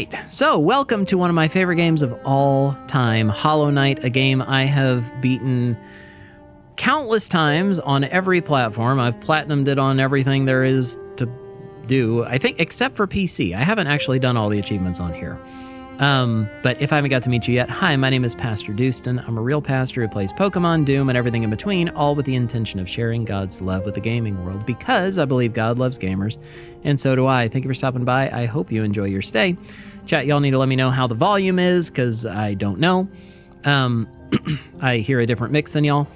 right, so welcome to one of my favorite games of all time, Hollow Knight, a game I have beaten countless times on every platform. I've platinumed it on everything there is to do, I think, except for PC. I haven't actually done all the achievements on here. But if I haven't got to meet you yet, hi, my name is PastorDoostyn. I'm a real pastor who plays Pokemon, Doom, and everything in between, all with the intention of sharing God's love with the gaming world, because I believe God loves gamers, and so do I. Thank you for stopping by. I hope you enjoy your stay. Chat, y'all need to let me know how the volume is, because I don't know. I hear a different mix than y'all,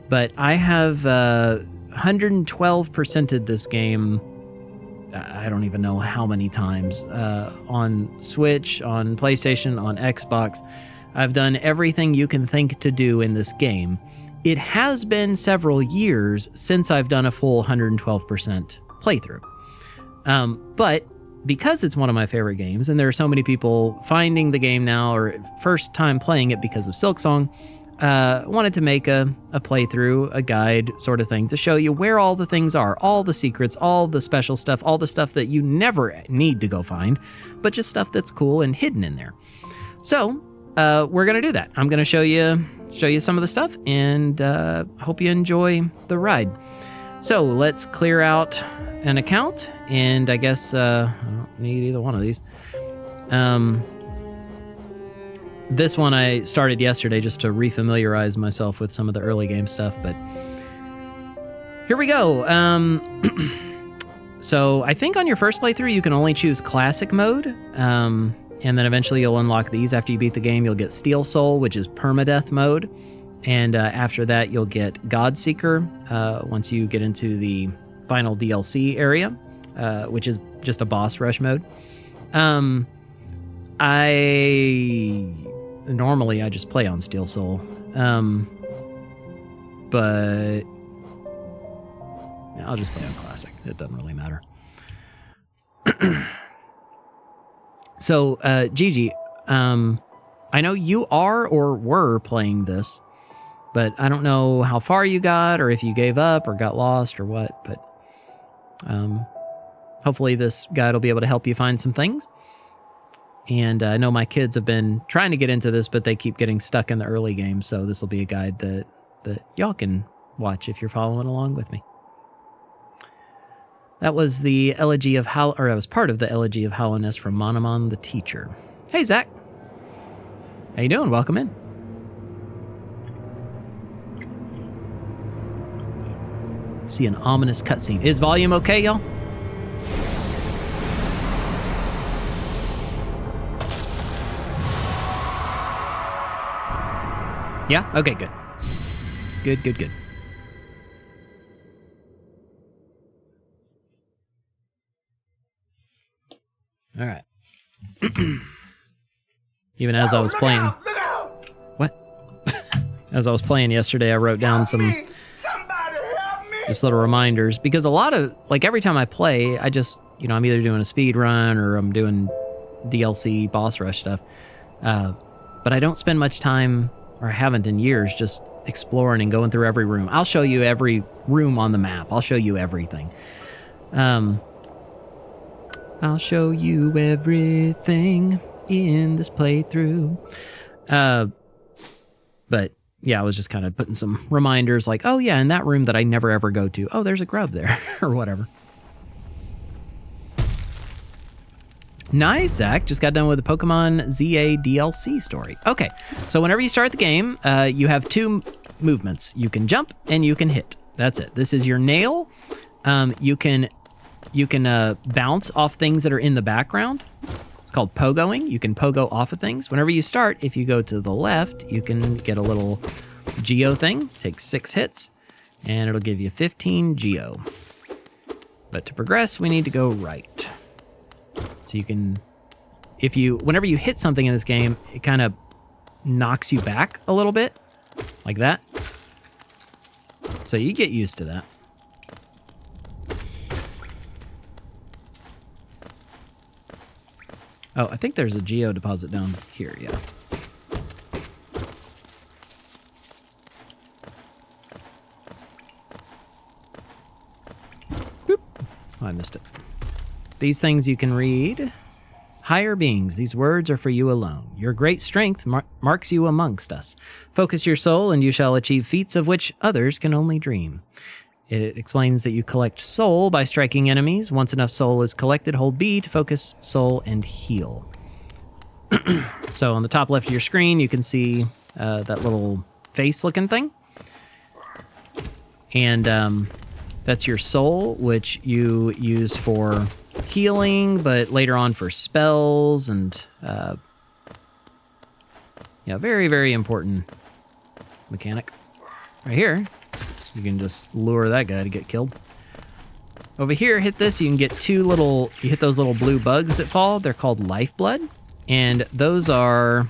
but I have 112%ed this game. I don't even know how many times, on Switch, on PlayStation, on Xbox. I've done everything you can think to do in this game. It has been several years since I've done a full 112% playthrough. But because it's one of my favorite games, and there are so many people finding the game now or first time playing it because of Silksong, wanted to make a playthrough, a guide sort of thing to show you where all the things are, all the secrets, all the special stuff, all the stuff that you never need to go find, but just stuff that's cool and hidden in there. So we're gonna do that. I'm gonna show you some of the stuff, and hope you enjoy the ride. So let's clear out an account, and I guess I don't need either one of these. This one I started yesterday just to refamiliarize myself with some of the early game stuff, but here we go. So I think on your first playthrough, you can only choose classic mode, and then eventually you'll unlock these. After you beat the game, you'll get Steel Soul, which is permadeath mode, and after that, you'll get Godseeker once you get into the final DLC area, which is just a boss rush mode. Normally, I just play on Steel Soul, but yeah, I'll just play on Classic. It doesn't really matter. So, Gigi, I know you are or were playing this, but I don't know how far you got, or if you gave up, or got lost, or what, but hopefully this guide will be able to help you find some things. And I know my kids have been trying to get into this, but they keep getting stuck in the early game, so this will be a guide that y'all can watch if you're following along with me. That was the elegy of that was part of the elegy of Hallownest from Monomon the Teacher. Hey, Zach. How you doing? Welcome in. See an ominous cutscene. Is volume okay, y'all? Yeah? Okay, good. Good. All right. Even as I was playing... What? As I was playing yesterday, I wrote down some just little reminders, because a lot of, like, every time I play, I just, I'm either doing a speed run or I'm doing DLC boss rush stuff. But I don't spend much time, or haven't in years, just exploring and going through every room. I'll show you every room on the map. I'll show you everything. I'll show you everything in this playthrough. But yeah, I was just kind of putting some reminders like, oh yeah, in that room that I never ever go to. Oh, there's a grub there, or whatever. Nice, Zach. Just got done with the Pokemon ZA DLC story. Okay, so whenever you start the game, you have two movements. You can jump and you can hit. That's it. This is your nail. You can bounce off things that are in the background. It's called pogoing. You can pogo off of things. Whenever you start, if you go to the left, you can get a little geo thing. Take 6 hits, and it'll give you 15 geo. But to progress, we need to go right. So you can, whenever you hit something in this game, it kind of knocks you back a little bit, like that. So you get used to that. Oh, I think there's a geo deposit down here, yeah. Boop. Oh, I missed it. These things you can read. Higher beings, these words are for you alone. Your great strength marks you amongst us. Focus your soul, and you shall achieve feats of which others can only dream. It explains that you collect soul by striking enemies. Once enough soul is collected, hold B to focus soul and heal. So on the top left of your screen, you can see that little face-looking thing. And that's your soul, which you use for healing, but later on for spells and very, very important mechanic. Right here, you can just lure that guy to get killed. Over here, hit this, you can get you hit those little blue bugs that fall. They're called lifeblood, and those are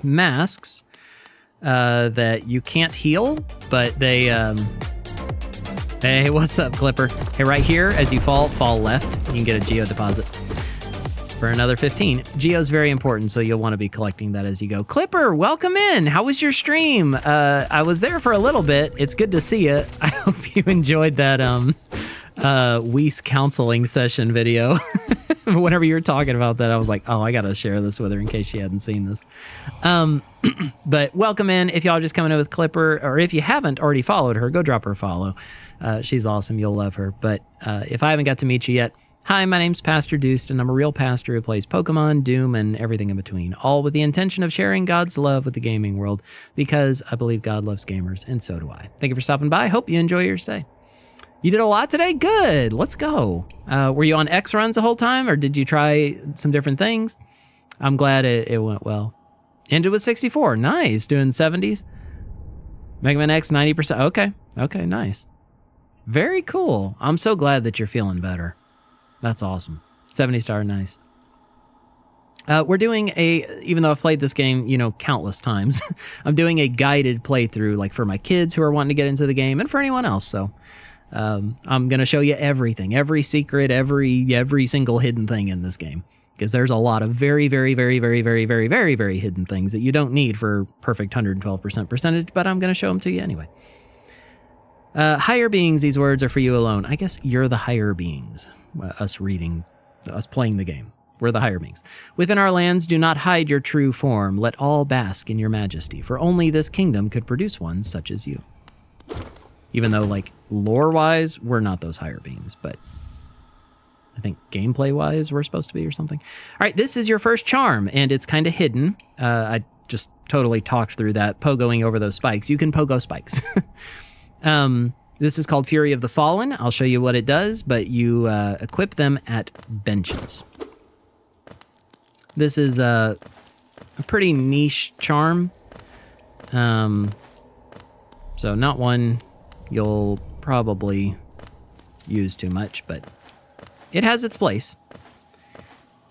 masks that you can't heal, but they hey, what's up, Clipper? Hey, right here, as you fall left, you can get a geo deposit for another 15. Geo's very important, so you'll want to be collecting that as you go. Clipper, welcome in. How was your stream? I was there for a little bit. It's good to see you. I hope you enjoyed that Weiss counseling session video. Whenever you were talking about that, I was like, oh, I got to share this with her in case she hadn't seen this. But welcome in. If y'all just coming in with Clipper, or if you haven't already followed her, go drop her a follow. She's awesome. You'll love her. But if I haven't got to meet you yet, hi, my name's PastorDoostyn. I'm a real pastor who plays Pokemon, Doom, and everything in between, all with the intention of sharing God's love with the gaming world, because I believe God loves gamers, and so do I. Thank you for stopping by. Hope you enjoy your stay. You did a lot today? Good. Let's go. Were you on X runs the whole time, or did you try some different things? I'm glad it went well. Ended with 64. Nice. Doing 70s. Mega Man X 90%. Okay, nice. Very cool. I'm so glad that you're feeling better. That's awesome. 70 star, nice. We're doing even though I've played this game, countless times, I'm doing a guided playthrough, like for my kids who are wanting to get into the game and for anyone else. So I'm going to show you everything, every secret, every single hidden thing in this game, because there's a lot of very, very, very, very, very, very, very, very hidden things that you don't need for perfect 112% percentage, but I'm going to show them to you anyway. Higher beings, these words are for you alone. I guess you're the higher beings. Us playing the game. We're the higher beings. Within our lands, do not hide your true form. Let all bask in your majesty, for only this kingdom could produce one such as you. Even though, lore-wise, we're not those higher beings, but I think gameplay-wise, we're supposed to be or something. All right, this is your first charm, and it's kind of hidden. I just totally talked through that, pogoing over those spikes. You can pogo spikes. This is called Fury of the Fallen. I'll show you what it does, but you equip them at benches. This is a pretty niche charm. So not one you'll probably use too much, but it has its place.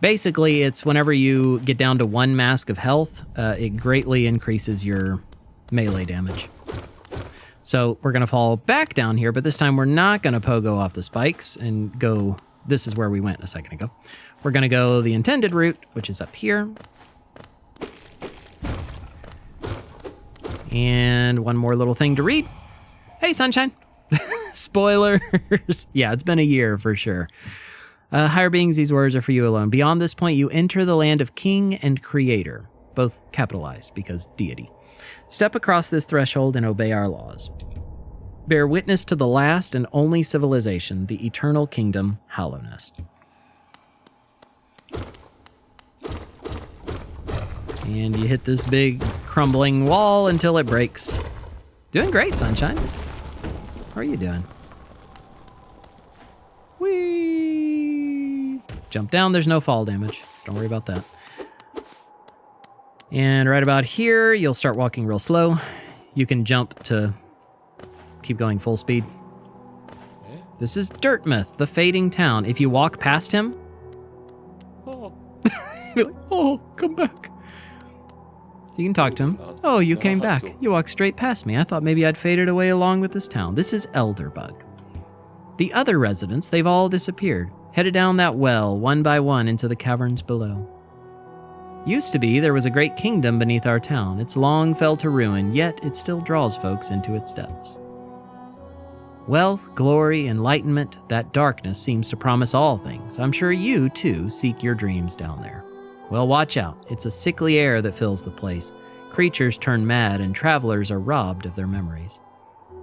Basically, it's whenever you get down to 1 mask of health, it greatly increases your melee damage. So we're going to fall back down here, but this time we're not going to pogo off the spikes and go... This is where we went a second ago. We're going to go the intended route, which is up here. And one more little thing to read. Hey, sunshine. Spoilers. Yeah, it's been a year for sure. Higher beings, these words are for you alone. Beyond this point, you enter the land of King and Creator, both capitalized because deity. Step across this threshold and obey our laws. Bear witness to the last and only civilization, the eternal kingdom, Hallownest. And you hit this big crumbling wall until it breaks. Doing great, sunshine. How are you doing? Whee! Jump down, there's no fall damage. Don't worry about that. And right about here, you'll start walking real slow. You can jump to keep going full speed. This is Dirtmouth, the fading town. If you walk past him, you're like, oh, come back. So you can talk to him. Oh, you came back. You walked straight past me. I thought maybe I'd faded away along with this town. This is Elderbug. The other residents, they've all disappeared, headed down that well, one by one, into the caverns below. Used to be, there was a great kingdom beneath our town. It's long fell to ruin, yet it still draws folks into its depths. Wealth, glory, enlightenment, that darkness seems to promise all things. I'm sure you, too, seek your dreams down there. Well, watch out. It's a sickly air that fills the place. Creatures turn mad, and travelers are robbed of their memories.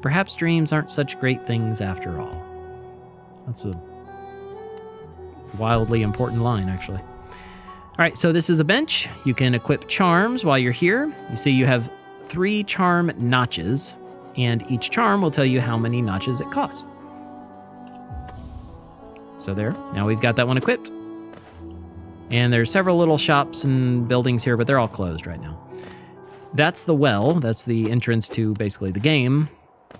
Perhaps dreams aren't such great things after all. That's a wildly important line, actually. All right, so this is a bench. You can equip charms while you're here. You see you have 3 charm notches, and each charm will tell you how many notches it costs. So there, now we've got that one equipped. And there's several little shops and buildings here, but they're all closed right now. That's the well. That's the entrance to basically the game.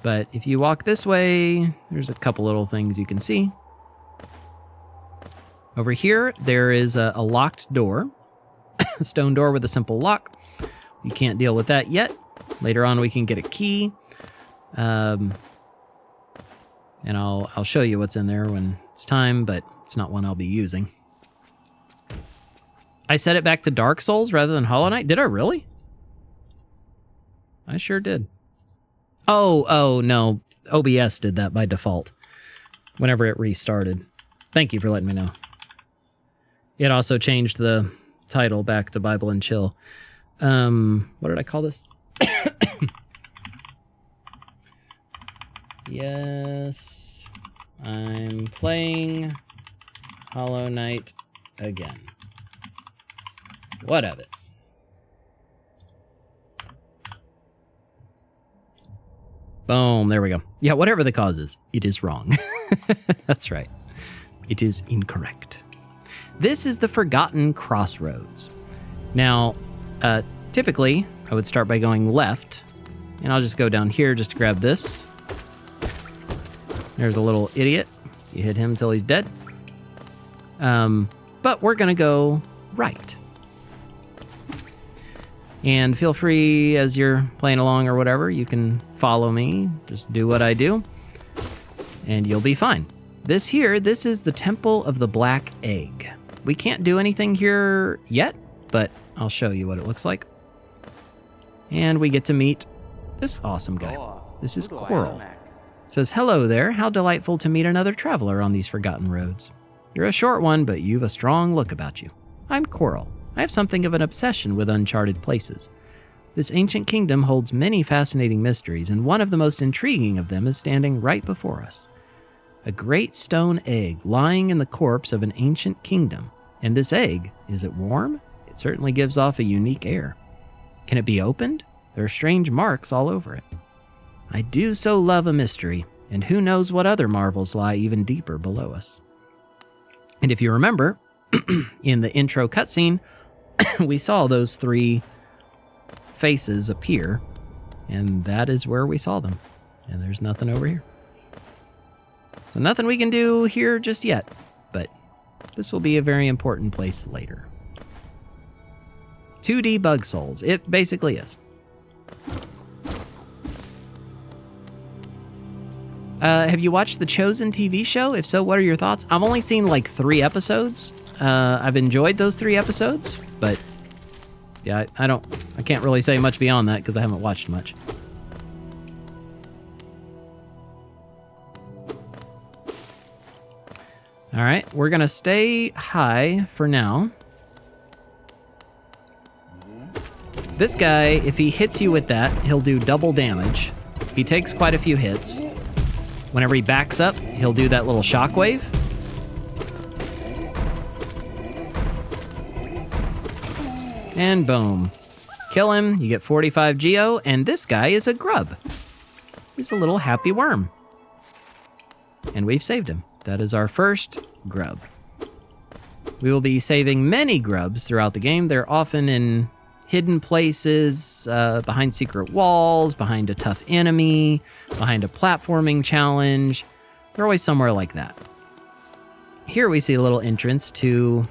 But if you walk this way, there's a couple little things you can see. Over here, there is a locked door, a stone door with a simple lock. You can't deal with that yet. Later on, we can get a key. And I'll show you what's in there when it's time, but it's not one I'll be using. I set it back to Dark Souls rather than Hollow Knight. Did I really? I sure did. Oh, no. OBS did that by default whenever it restarted. Thank you for letting me know. It also changed the title back to Bible and Chill. What did I call this? Yes, I'm playing Hollow Knight again. What of it? Boom, there we go. Yeah, whatever the cause is, it is wrong. That's right. It is incorrect. This is the Forgotten Crossroads. Now, typically, I would start by going left, and I'll just go down here just to grab this. There's a little idiot. You hit him till he's dead. But we're going to go right. And feel free, as you're playing along or whatever, you can follow me. Just do what I do, and you'll be fine. This is the Temple of the Black Egg. We can't do anything here yet, but I'll show you what it looks like. And we get to meet this awesome guy. This is Coral. It says, "Hello there, how delightful to meet another traveler on these forgotten roads. You're a short one, but you've a strong look about you. I'm Coral. I have something of an obsession with uncharted places. This ancient kingdom holds many fascinating mysteries, and one of the most intriguing of them is standing right before us. A great stone egg lying in the corpse of an ancient kingdom. And this egg, is it warm? It certainly gives off a unique air. Can it be opened? There are strange marks all over it. I do so love a mystery, and who knows what other marvels lie even deeper below us." And if you remember, in the intro cutscene, we saw those 3 faces appear, and that is where we saw them. And there's nothing over here. So nothing we can do here just yet, but this will be a very important place later. 2D Bug Souls. It basically is. Have you watched The Chosen TV show? If so, what are your thoughts? I've only seen like 3 episodes. I've enjoyed those 3 episodes, but yeah, I can't really say much beyond that because I haven't watched much. All right, we're gonna stay high for now. This guy, if he hits you with that, he'll do double damage. He takes quite a few hits. Whenever he backs up, he'll do that little shockwave. And boom. Kill him, you get 45 Geo, and this guy is a grub. He's a little happy worm. And we've saved him. That is our first grub. We will be saving many grubs throughout the game. They're often in hidden places, behind secret walls, behind a tough enemy, behind a platforming challenge. They're always somewhere like that. Here we see a little entrance to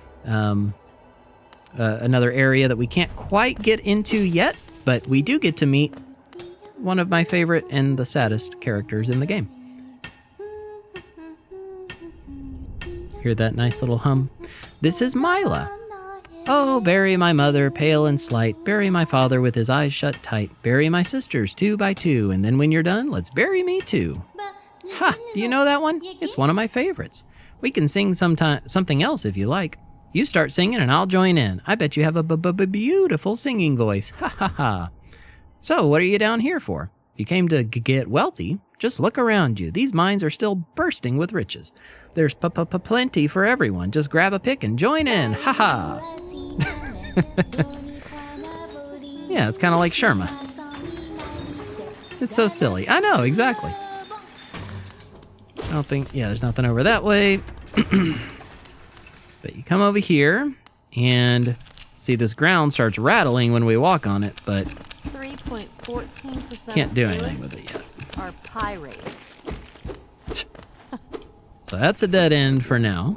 another area that we can't quite get into yet, but we do get to meet one of my favorite and the saddest characters in the game. Hear that nice little hum? This is Mila. "Oh, bury my mother, pale and slight. Bury my father with his eyes shut tight. Bury my sisters 2 by 2. And then when you're done, let's bury me too." Ha! Do you know that one? It's one of my favorites. We can sing something else if you like. You start singing and I'll join in. I bet you have a beautiful singing voice. Ha ha ha. So, what are you down here for? You came to get wealthy? Just look around you. These mines are still bursting with riches. There's plenty for everyone. Just grab a pick and join in. Ha ha. Yeah, it's kind of like Sherma. It's so silly. I know, exactly. I don't think, yeah, there's nothing over that way. But you come over here and see this ground starts rattling when we walk on it, but 3.14% can't do anything with it yet. Are pirates. So that's a dead end for now.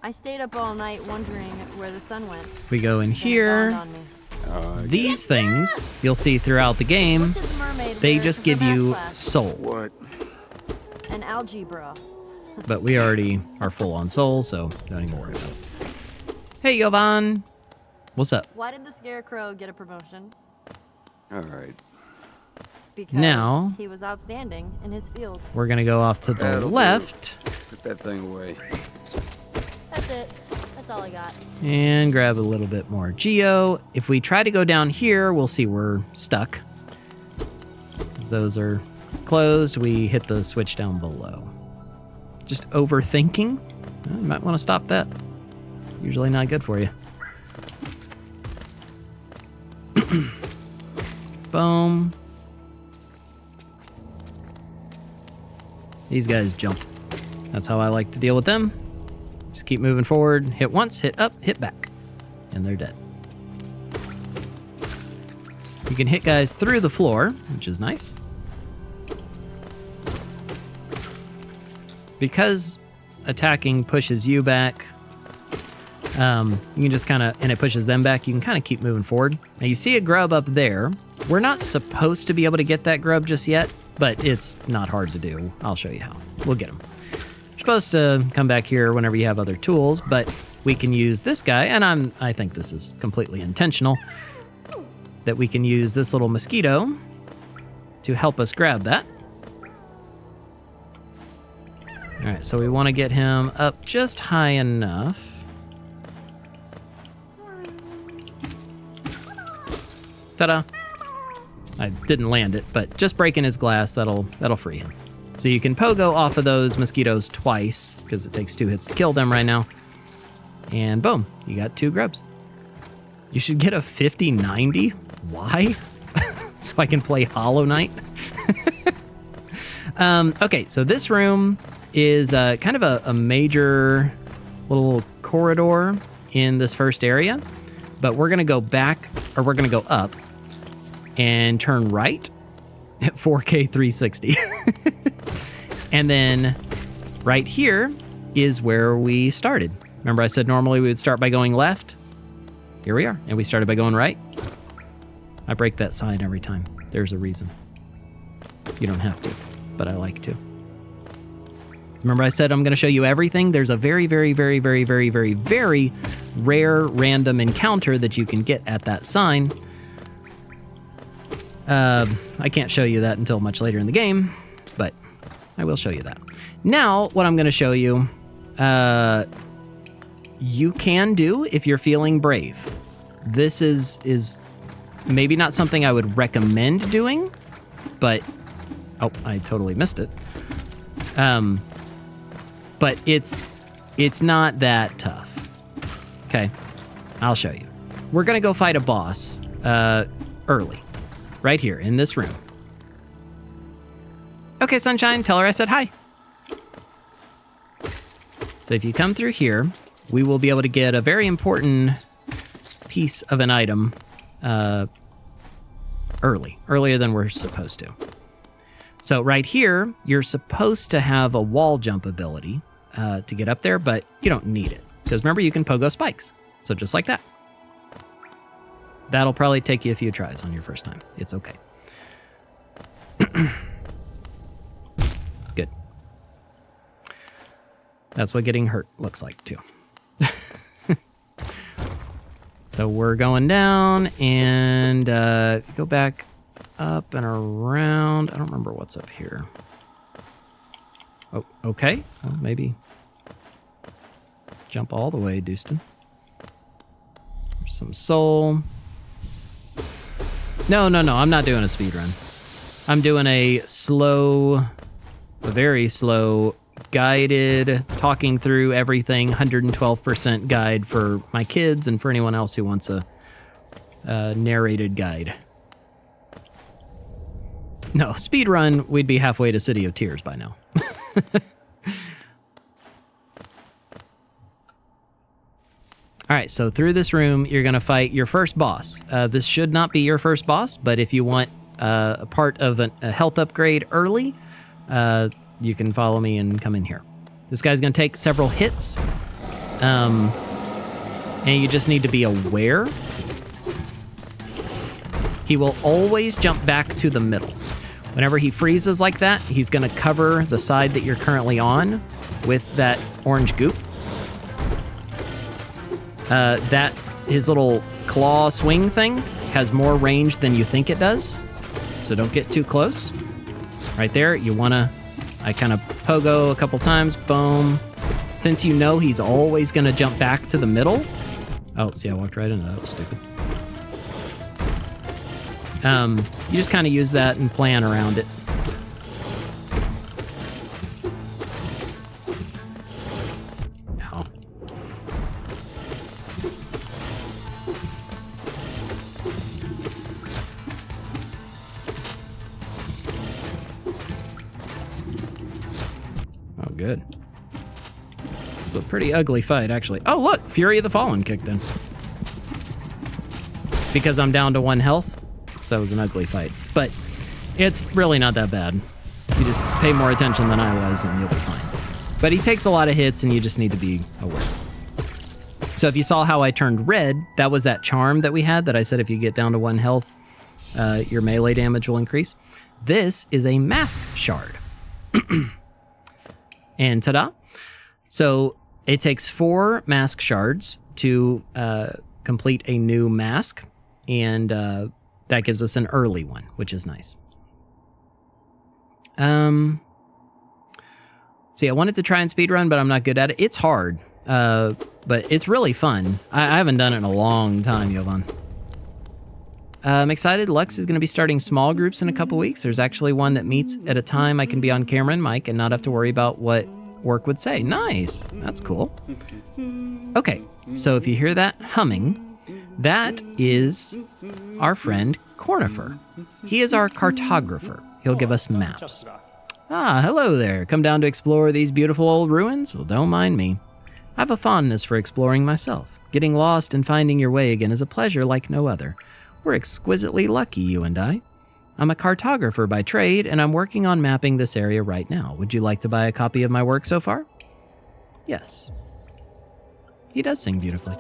I stayed up all night wondering where the sun went. If we go in here, these things you'll see throughout the game, they just give you soul. What? An algebra. But we already are full on soul, so don't even worry about it. Hey, Yovan. What's up? Why did the Scarecrow get a promotion? All right. Because now, he was outstanding in his field. We're going to go off to the That'll left. Put that thing away. That's it. That's all I got. And grab a little bit more geo. If we try to go down here, we'll see we're stuck. As those are closed, we hit the switch down below. Just overthinking? Well, you might want to stop that. Usually not good for you. Boom. These guys jump. That's how I like to deal with them. Just keep moving forward. Hit once, hit up, hit back. And they're dead. You can hit guys through the floor, which is nice. Because attacking pushes you back, you can just kind of, and it pushes them back, you can kind of keep moving forward. Now you see a grub up there. We're not supposed to be able to get that grub just yet, but it's not hard to do. I'll show you how. We'll get him. You're supposed to come back here whenever you have other tools, but we can use this guy, and I think this is completely intentional, that we can use this little mosquito to help us grab that. All right, so we want to get him up just high enough. Ta-da! I didn't land it, but just breaking his glass, that'll free him. So you can pogo off of those mosquitoes twice, because it takes 2 hits to kill them right now. And boom, you got 2 grubs. You should get a 50-90. Why? So I can play Hollow Knight? Okay, so this room is kind of a major little corridor in this first area, but we're gonna go back, or we're gonna go up and turn right at 4K 360. And then right here is where we started. Remember I said normally we would start by going left? Here we are, and we started by going right. I break that sign every time. There's a reason. You don't have to, but I like to. Remember I said I'm going to show you everything? There's a very, very, very, very, very, very, very rare random encounter that you can get at that sign. I can't show you that until much later in the game, but I will show you that. Now, what I'm going to show you, you can do if you're feeling brave. This is maybe not something I would recommend doing, but... Oh, I totally missed it. But it's not that tough. Okay, I'll show you. We're gonna go fight a boss early, right here in this room. Okay, Sunshine, tell her I said hi. So if you come through here, we will be able to get a very important piece of an item earlier than we're supposed to. So right here, you're supposed to have a wall jump ability to get up there, but you don't need it. Because remember, you can pogo spikes. So just like that. That'll probably take you a few tries on your first time. It's okay. Good. That's what getting hurt looks like, too. So we're going down, and go back up and around. I don't remember what's up here. Oh, okay. Well, maybe jump all the way, Doostyn. There's some soul. No, I'm not doing a speed run. I'm doing a very slow, guided, talking through everything, 112% guide for my kids and for anyone else who wants a narrated guide. No, speed run, we'd be halfway to City of Tears by now. All right, so through this room, you're going to fight your first boss. This should not be your first boss, but if you want a part of a health upgrade early, you can follow me and come in here. This guy's going to take several hits, and you just need to be aware. He will always jump back to the middle. Whenever he freezes like that, he's going to cover the side that you're currently on with that orange goop. His little claw swing thing has more range than you think it does, so don't get too close. Right there, you want to, I kind of pogo a couple times, boom. Since you know he's always going to jump back to the middle. Oh, see, I walked right into that. That was stupid. You just kind of use that and plan around it. Ow. Oh, good. It's a pretty ugly fight, actually. Oh, look! Fury of the Fallen kicked in. Because I'm down to 1 health. So that was an ugly fight. But it's really not that bad. You just pay more attention than I was and you'll be fine. But he takes a lot of hits and you just need to be aware. So if you saw how I turned red, that was that charm that we had that I said if you get down to 1 health, your melee damage will increase. This is a mask shard. And ta-da. So it takes 4 mask shards to complete a new mask. And that gives us an early one, which is nice. See, I wanted to try and speedrun, but I'm not good at it. It's hard, but it's really fun. I haven't done it in a long time, Jovan. I'm excited. Lux is going to be starting small groups in a couple weeks. There's actually one that meets at a time I can be on camera and mic and not have to worry about what work would say. Nice. That's cool. Okay, so if you hear that humming, that is our friend Cornifer. He is our cartographer. He'll give us maps. Ah, hello there. Come down to explore these beautiful old ruins? Well, don't mind me. I have a fondness for exploring myself. Getting lost and finding your way again is a pleasure like no other. We're exquisitely lucky, you and I. I'm a cartographer by trade, and I'm working on mapping this area right now. Would you like to buy a copy of my work so far? Yes. He does sing beautifully.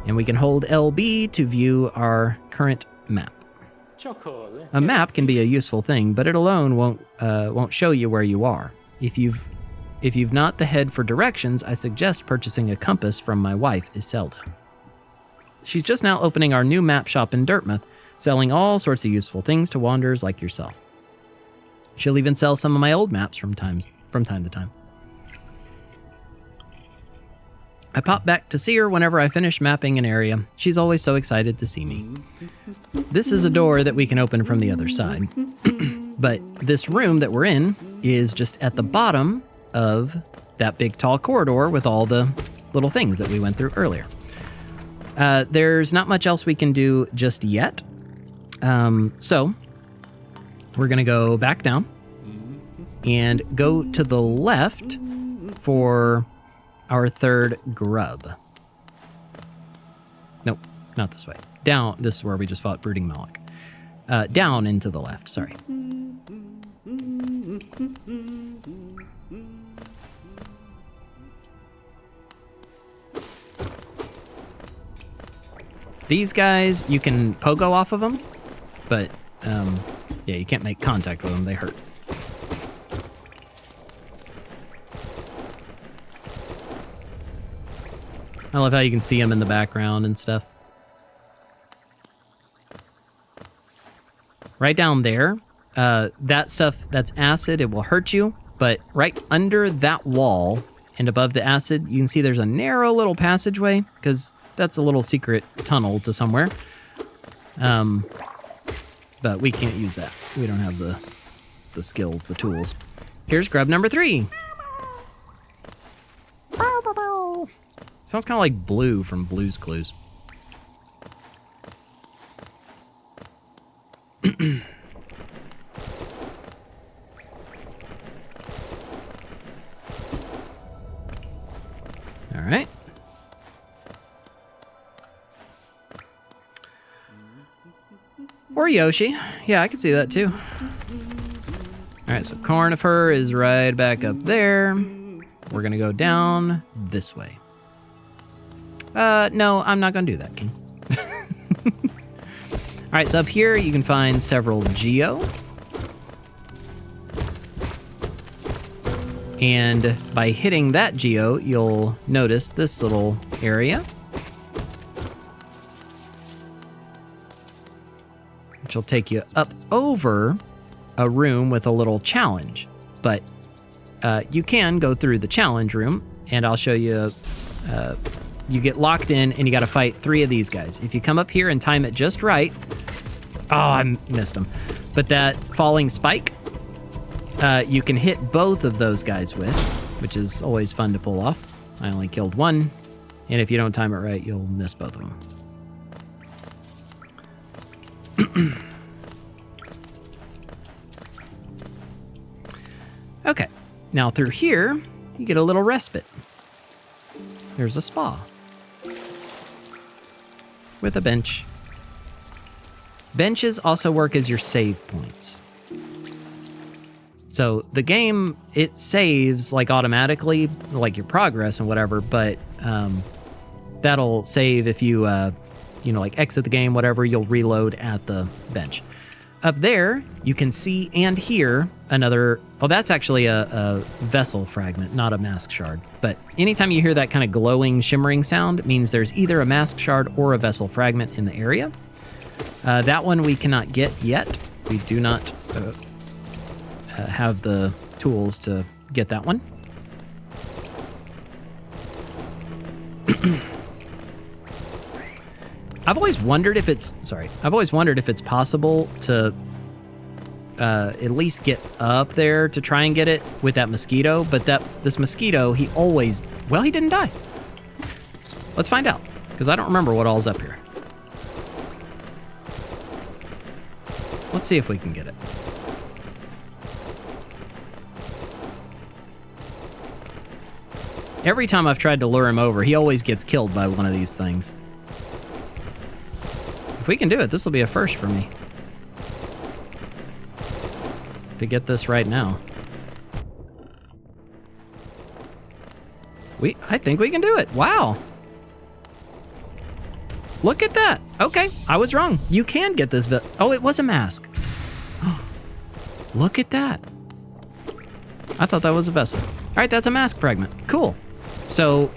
And we can hold LB to view our current map. A map can be a useful thing, but it alone won't show you where you are. If you've not the head for directions, I suggest purchasing a compass from my wife, Iselda. She's just now opening our new map shop in Dartmouth, selling all sorts of useful things to wanderers like yourself. She'll even sell some of my old maps from time to time. I pop back to see her whenever I finish mapping an area. She's always so excited to see me. This is a door that we can open from the other side. But this room that we're in is just at the bottom of that big tall corridor with all the little things that we went through earlier. There's not much else we can do just yet. So we're going to go back down and go to the left for our third grub. Nope, not this way. Down, this is where we just fought Brooding Moloch. Down and to the left, sorry. These guys, you can pogo off of them, but yeah, you can't make contact with them, they hurt. I love how you can see them in the background and stuff. right down there, that stuff, that's acid. It will hurt you. But right under that wall and above the acid, you can see there's a narrow little passageway because that's a little secret tunnel to somewhere. But we can't use that. We don't have the skills, the tools. Here's grub number 3. Sounds kind of like Blue from Blue's Clues. All right. Or Yoshi. Yeah, I can see that too. All right, so Conifer is right back up there. We're gonna go down this way. No, I'm not gonna do that, King. All right, so up here you can find several Geo. And by hitting that Geo, you'll notice this little area, which will take you up over a room with a little challenge. But you can go through the challenge room, and I'll show you. You get locked in, and you got to fight 3 of these guys. If you come up here and time it just right... Oh, I missed him. But that falling spike, you can hit both of those guys with, which is always fun to pull off. I only killed 1, and if you don't time it right, you'll miss both of them. Okay, now through here, you get a little respite. There's a spa with a bench. Benches also work as your save points. So the game, it saves like automatically, like your progress and whatever, but that'll save if you, like exit the game, whatever, you'll reload at the bench. Up there, you can see and hear another... Oh, that's actually a vessel fragment, not a mask shard. But anytime you hear that kind of glowing, shimmering sound, it means there's either a mask shard or a vessel fragment in the area. That one we cannot get yet. We do not have the tools to get that one. I've always wondered if it's possible to at least get up there to try and get it with that mosquito, but this mosquito, he didn't die. Let's find out, because I don't remember what all's up here. Let's see if we can get it. Every time I've tried to lure him over, he always gets killed by one of these things. If we can do it, this will be a first for me. To get this right now. I think we can do it. Wow. Look at that. Okay, I was wrong. You can get this. Oh, it was a mask. Look at that. I thought that was a vessel. All right, that's a mask fragment. Cool. So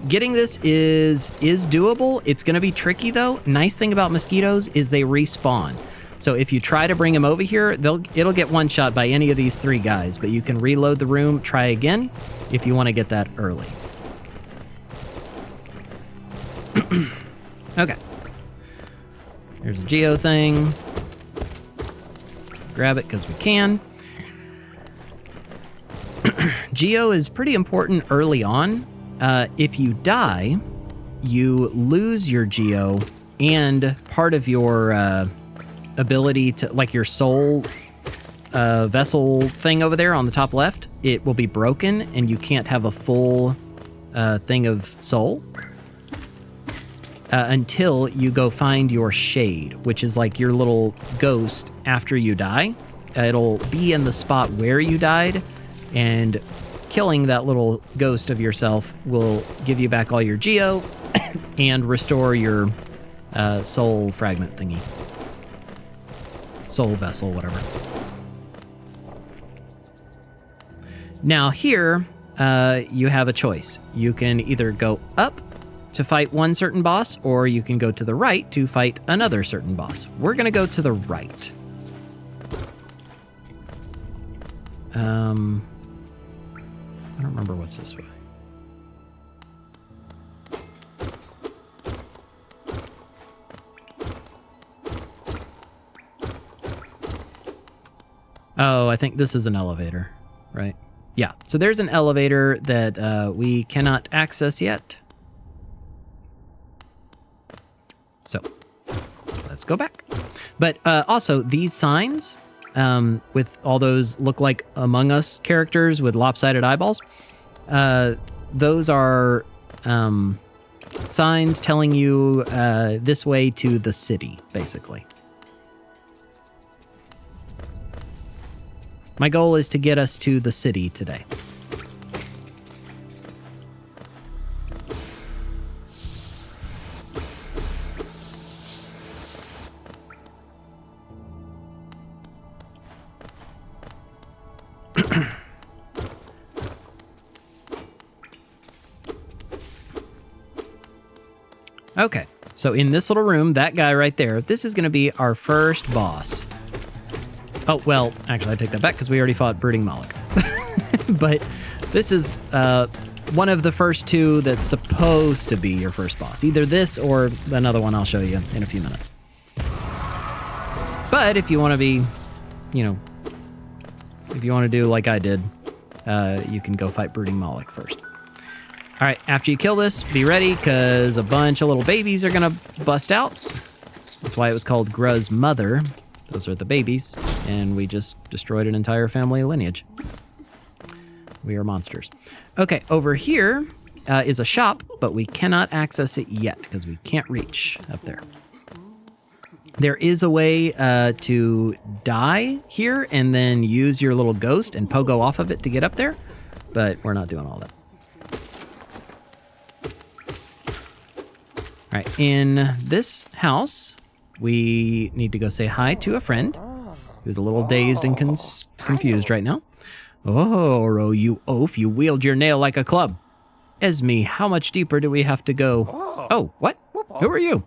getting this is doable. It's going to be tricky, though. Nice thing about mosquitoes is they respawn. So if you try to bring them over here, it'll get one shot by any of these 3 guys, but you can reload the room, try again if you want to get that early. Okay. There's a Geo thing. Grab it because we can. Geo is pretty important early on. If you die, you lose your Geo and part of your ability to, like your soul vessel thing over there on the top left, it will be broken and you can't have a full thing of soul until you go find your shade, which is like your little ghost after you die. It'll be in the spot where you died, and killing that little ghost of yourself will give you back all your Geo and restore your soul fragment thingy. Soul vessel, whatever. Now here, you have a choice. You can either go up to fight one certain boss, or you can go to the right to fight another certain boss. We're gonna go to the right. I don't remember what's this way. Oh, I think this is an elevator, right? Yeah, so there's an elevator that we cannot access yet. So, let's go back. But also, these signs, with all those look like Among Us characters with lopsided eyeballs, those are signs telling you this way to the city, basically. My goal is to get us to the city today. Okay, so in this little room, that guy right there, this is going to be our first boss. Oh, well, actually, I take that back because we already fought Brooding Moloch. But this is one of the first two that's supposed to be your first boss. Either this or another one I'll show you in a few minutes. But if you want to be, you know, if you want to do like I did, you can go fight Brooding Moloch first. All right, after you kill this, be ready because a bunch of little babies are going to bust out. That's why it was called Gru's mother. Those are the babies, and we just destroyed an entire family lineage. We are monsters. Okay, over here is a shop, but we cannot access it yet because we can't reach up there. There is a way to die here and then use your little ghost and pogo off of it to get up there, but we're not doing all that. All right, in this house, we need to go say hi to a friend who's a little dazed and confused right now. Oh, you oaf, you wield your nail like a club. Esme, how much deeper do we have to go? Oh, what? Who are you?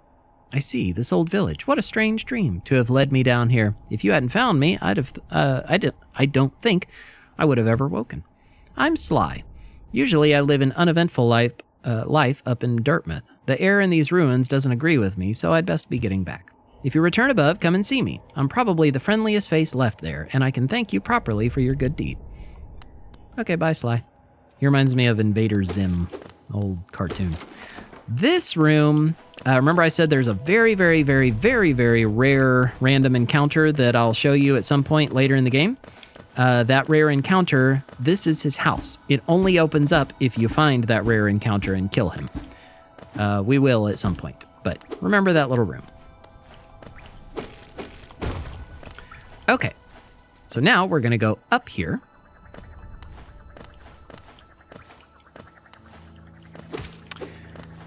I see, this old village. What a strange dream to have led me down here. If you hadn't found me, I don't think I would have ever woken. I'm Sly. Usually I live an uneventful life up in Dartmouth. The air in these ruins doesn't agree with me, so I'd best be getting back. If you return above, come and see me. I'm probably the friendliest face left there, and I can thank you properly for your good deed. Okay, bye, Sly. He reminds me of Invader Zim, old cartoon. This room, remember I said there's a very, very, very, very, very rare random encounter that I'll show you at some point later in the game? That rare encounter, this is his house. It only opens up if you find that rare encounter and kill him. We will at some point, but remember that little room. Okay, so now we're going to go up here.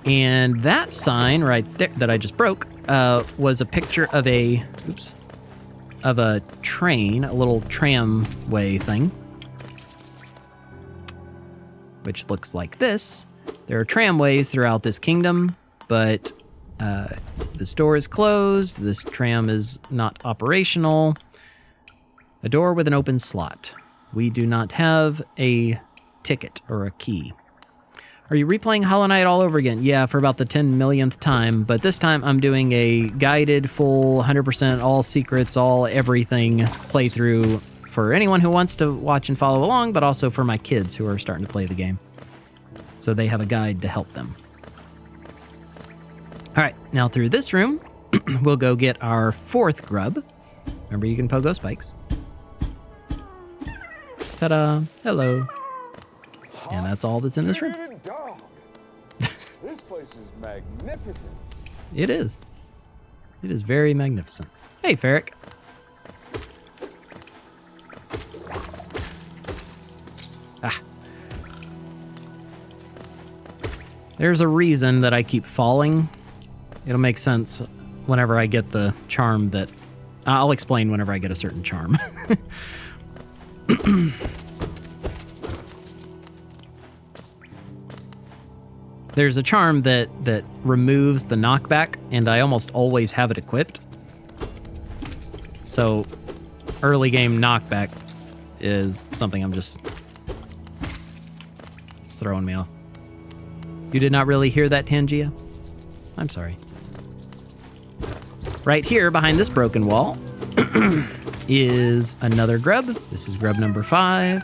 And that sign right there that I just broke was a picture of a train, a little tramway thing, which looks like this. There are tramways throughout this kingdom, but the store is closed. This tram is not operational. A door with an open slot. We do not have a ticket or a key. Are you replaying Hollow Knight all over again? Yeah, for about the 10 millionth time, but this time I'm doing a guided, full, 100% all secrets, all everything playthrough for anyone who wants to watch and follow along, but also for my kids who are starting to play the game. So they have a guide to help them. All right, now through this room, we'll go get our fourth grub. Remember, you can pogo spikes. Ta-da! Hello. And that's all that's in this room. This place is magnificent. It is. It is very magnificent. Hey, Ferric. Ah. There's a reason that I keep falling. It'll make sense whenever I get the charm that... I'll explain whenever I get a certain charm. There's a charm that removes the knockback, and I almost always have it equipped. So, early game knockback is something it's throwing me off. You did not really hear that, Tangia? I'm sorry. Right here, behind this broken wall, is another grub. This is grub number 5.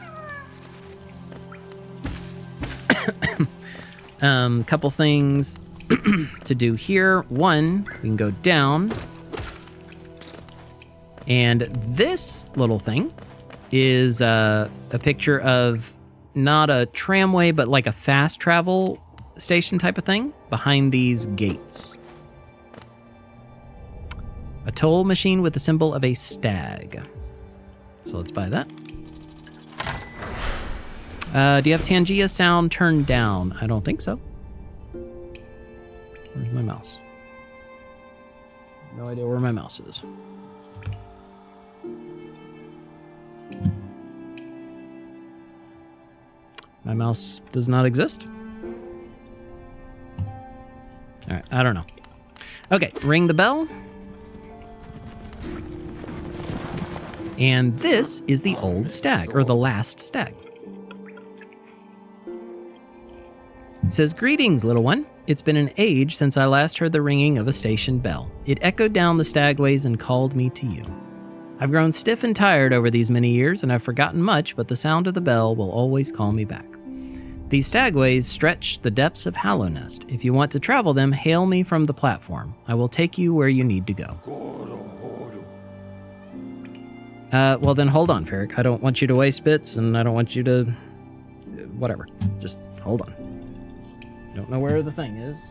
Couple things to do here. One, we can go down. And this little thing is a picture of not a tramway, but like a fast travel station type of thing behind these gates. A toll machine with the symbol of a stag. So let's buy that. Do you have Tangia sound turned down? I don't think so. Where's my mouse? No idea where my mouse is. My mouse does not exist. All right, I don't know. Okay, ring the bell. And this is the old stag, or the last stag. It says, "Greetings, little one. It's been an age since I last heard the ringing of a station bell. It echoed down the stagways and called me to you. I've grown stiff and tired over these many years, and I've forgotten much, but the sound of the bell will always call me back. These stagways stretch the depths of Hallownest. If you want to travel them, hail me from the platform. I will take you where you need to go." Well then hold on, Ferric. I don't want you to waste bits, and I don't want you to... whatever. Just hold on. Don't know where the thing is.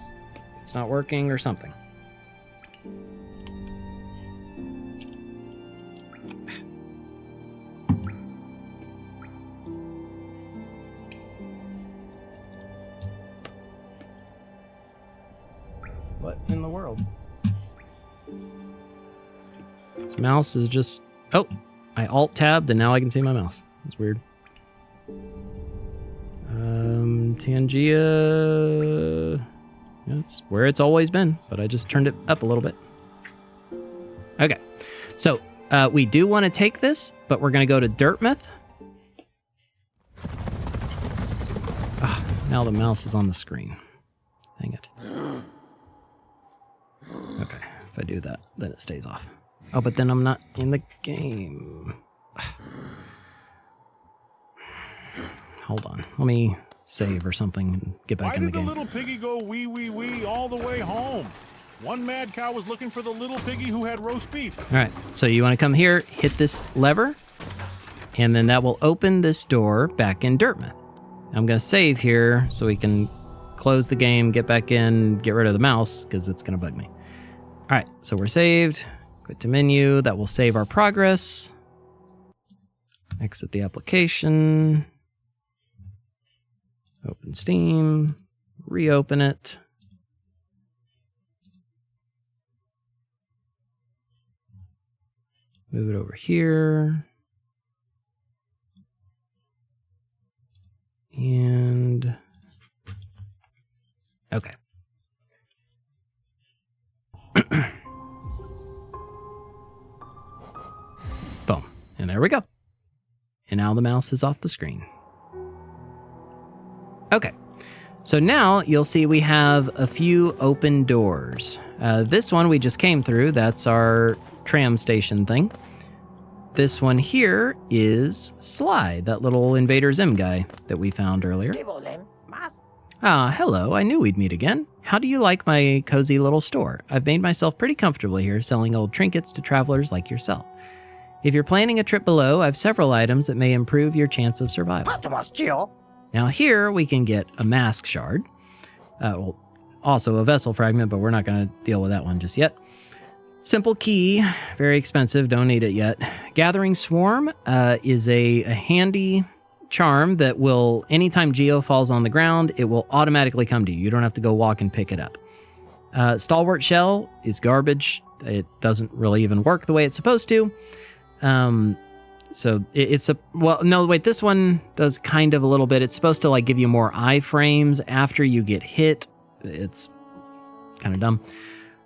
It's not working or something. What in the world? This mouse is just... Oh! I alt-tabbed and now I can see my mouse. That's weird. Tangia... That's where it's always been, but I just turned it up a little bit. Okay. So, we do want to take this, but we're going to go to Dirtmouth. Oh, now the mouse is on the screen. Dang it. Okay, if I do that, then it stays off. Oh, but then I'm not in the game. Hold on. Let me save or something and get back in the game. Why did the little piggy go wee, wee, wee all the way home? One mad cow was looking for the little piggy who had roast beef. All right, so you want to come here, hit this lever, and then that will open this door back in Dirtmouth. I'm going to save here so we can close the game, get back in, get rid of the mouse, because it's going to bug me. All right, so we're saved. Quit to menu. That will save our progress. Exit the application. Open Steam. Reopen it. Move it over here. And... okay. Boom. And there we go. And now the mouse is off the screen. Okay. So now you'll see we have a few open doors. This one we just came through. That's our tram station thing. This one here is Sly, that little Invader Zim guy that we found earlier. Ah, hello. I knew we'd meet again. How do you like my cozy little store? I've made myself pretty comfortable here, selling old trinkets to travelers like yourself. If you're planning a trip below, I have several items that may improve your chance of survival. Now here we can get a mask shard. Well, also a vessel fragment, but we're not going to deal with that one just yet. Simple key, very expensive, don't need it yet. Gathering Swarm is a handy charm that will, anytime Geo falls on the ground, it will automatically come to you. You don't have to go walk and pick it up. Stalwart Shell is garbage. It doesn't really even work the way it's supposed to. So it's a, well, no, wait, this one does kind of a little bit. It's supposed to like give you more iframes after you get hit. It's kind of dumb.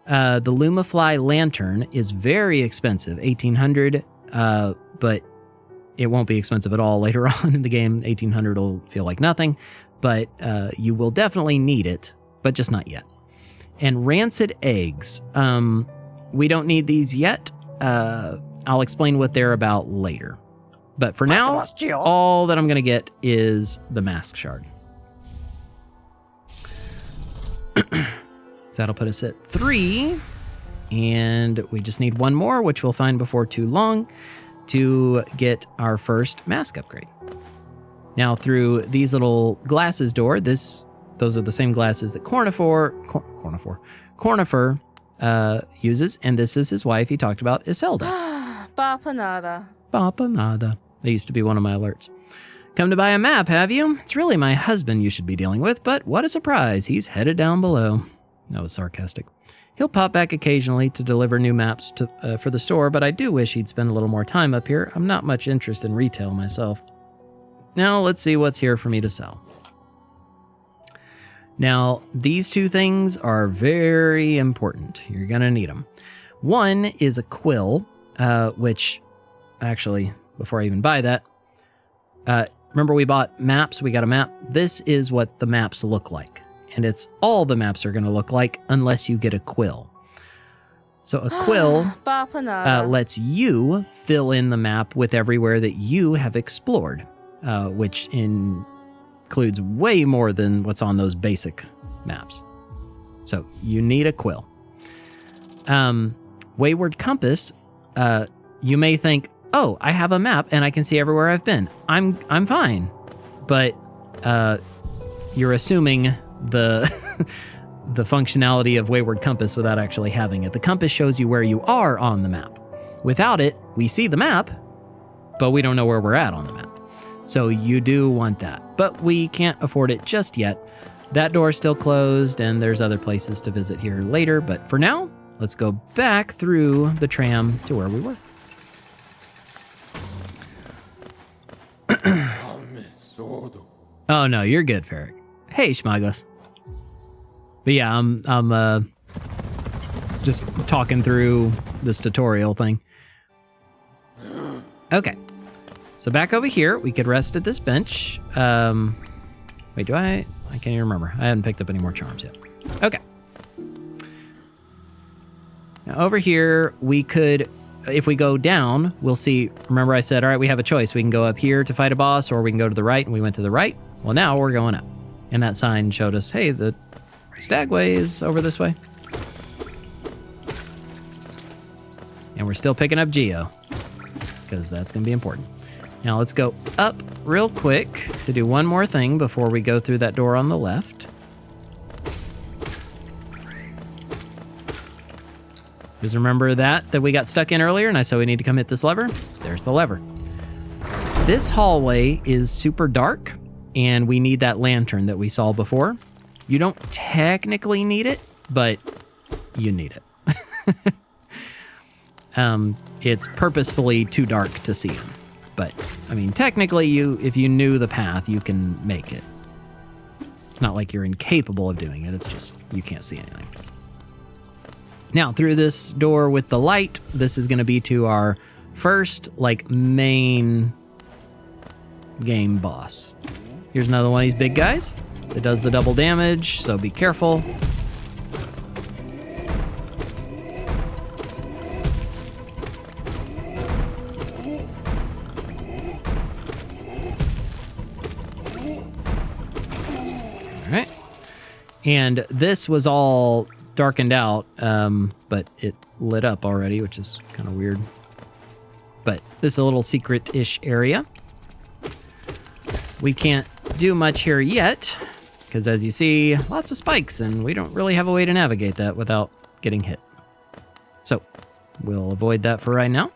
The Lumafly Lantern is very expensive, 1,800, but it won't be expensive at all later on in the game. 1800 will feel like nothing, but you will definitely need it, but just not yet. And rancid eggs. We don't need these yet. I'll explain what they're about later. But for now, all that I'm going to get is the mask shard. So that'll put us at 3. And we just need one more, which we'll find before too long, to get our first mask upgrade. Now, through these little glasses door, those are the same glasses that Cornifer uses, and this is his wife he talked about, Iselda. Papa nada. Papa nada. That used to be one of my alerts. Come to buy a map, have you? It's really my husband you should be dealing with, but what a surprise. He's headed down below. That was sarcastic. He'll pop back occasionally to deliver new maps for the store, but I do wish he'd spend a little more time up here. I'm not much interested in retail myself. Now, let's see what's here for me to sell. Now, these two things are very important. You're going to need them. One is a quill, which, actually, before I even buy that, remember we bought maps? We got a map. This is what the maps look like. And it's all the maps are going to look like unless you get a quill. So a quill lets you fill in the map with everywhere that you have explored, which includes way more than what's on those basic maps. So you need a quill. Wayward Compass, you may think, oh, I have a map and I can see everywhere I've been. I'm fine. But you're assuming the functionality of Wayward Compass without actually having it. The compass shows you where you are on the map. Without it, we see the map, but we don't know where we're at on the map. So you do want that, but we can't afford it just yet. That door's still closed, and there's other places to visit here later, but for now, let's go back through the tram to where we were. Oh no, you're good, Ferric. Hey, Schmagos. But yeah, I'm just talking through this tutorial thing. Okay. So back over here, we could rest at this bench. Wait, do I can't even remember. I haven't picked up any more charms yet. Okay. Now over here, we could, if we go down, we'll see, remember I said, all right, we have a choice. We can go up here to fight a boss, or we can go to the right, and we went to the right. Well, now we're going up. And that sign showed us, hey, the Stagway is over this way. And we're still picking up Geo, because that's going to be important. Now let's go up real quick to do one more thing before we go through that door on the left. Because remember that we got stuck in earlier, and I said we need to come hit this lever? There's the lever. This hallway is super dark, and we need that lantern that we saw before. You don't technically need it, but you need it. It's purposefully too dark to see him. But, I mean, technically, if you knew the path, you can make it. It's not like you're incapable of doing it. It's just you can't see anything. Now, through this door with the light, this is going to be to our first, main game boss. Here's another one of these big guys that does the double damage, so be careful. Alright. And this was all darkened out, but it lit up already, which is kind of weird. But this is a little secret-ish area. We can't do much here yet, because as you see, lots of spikes, and we don't really have a way to navigate that without getting hit. So, we'll avoid that for right now.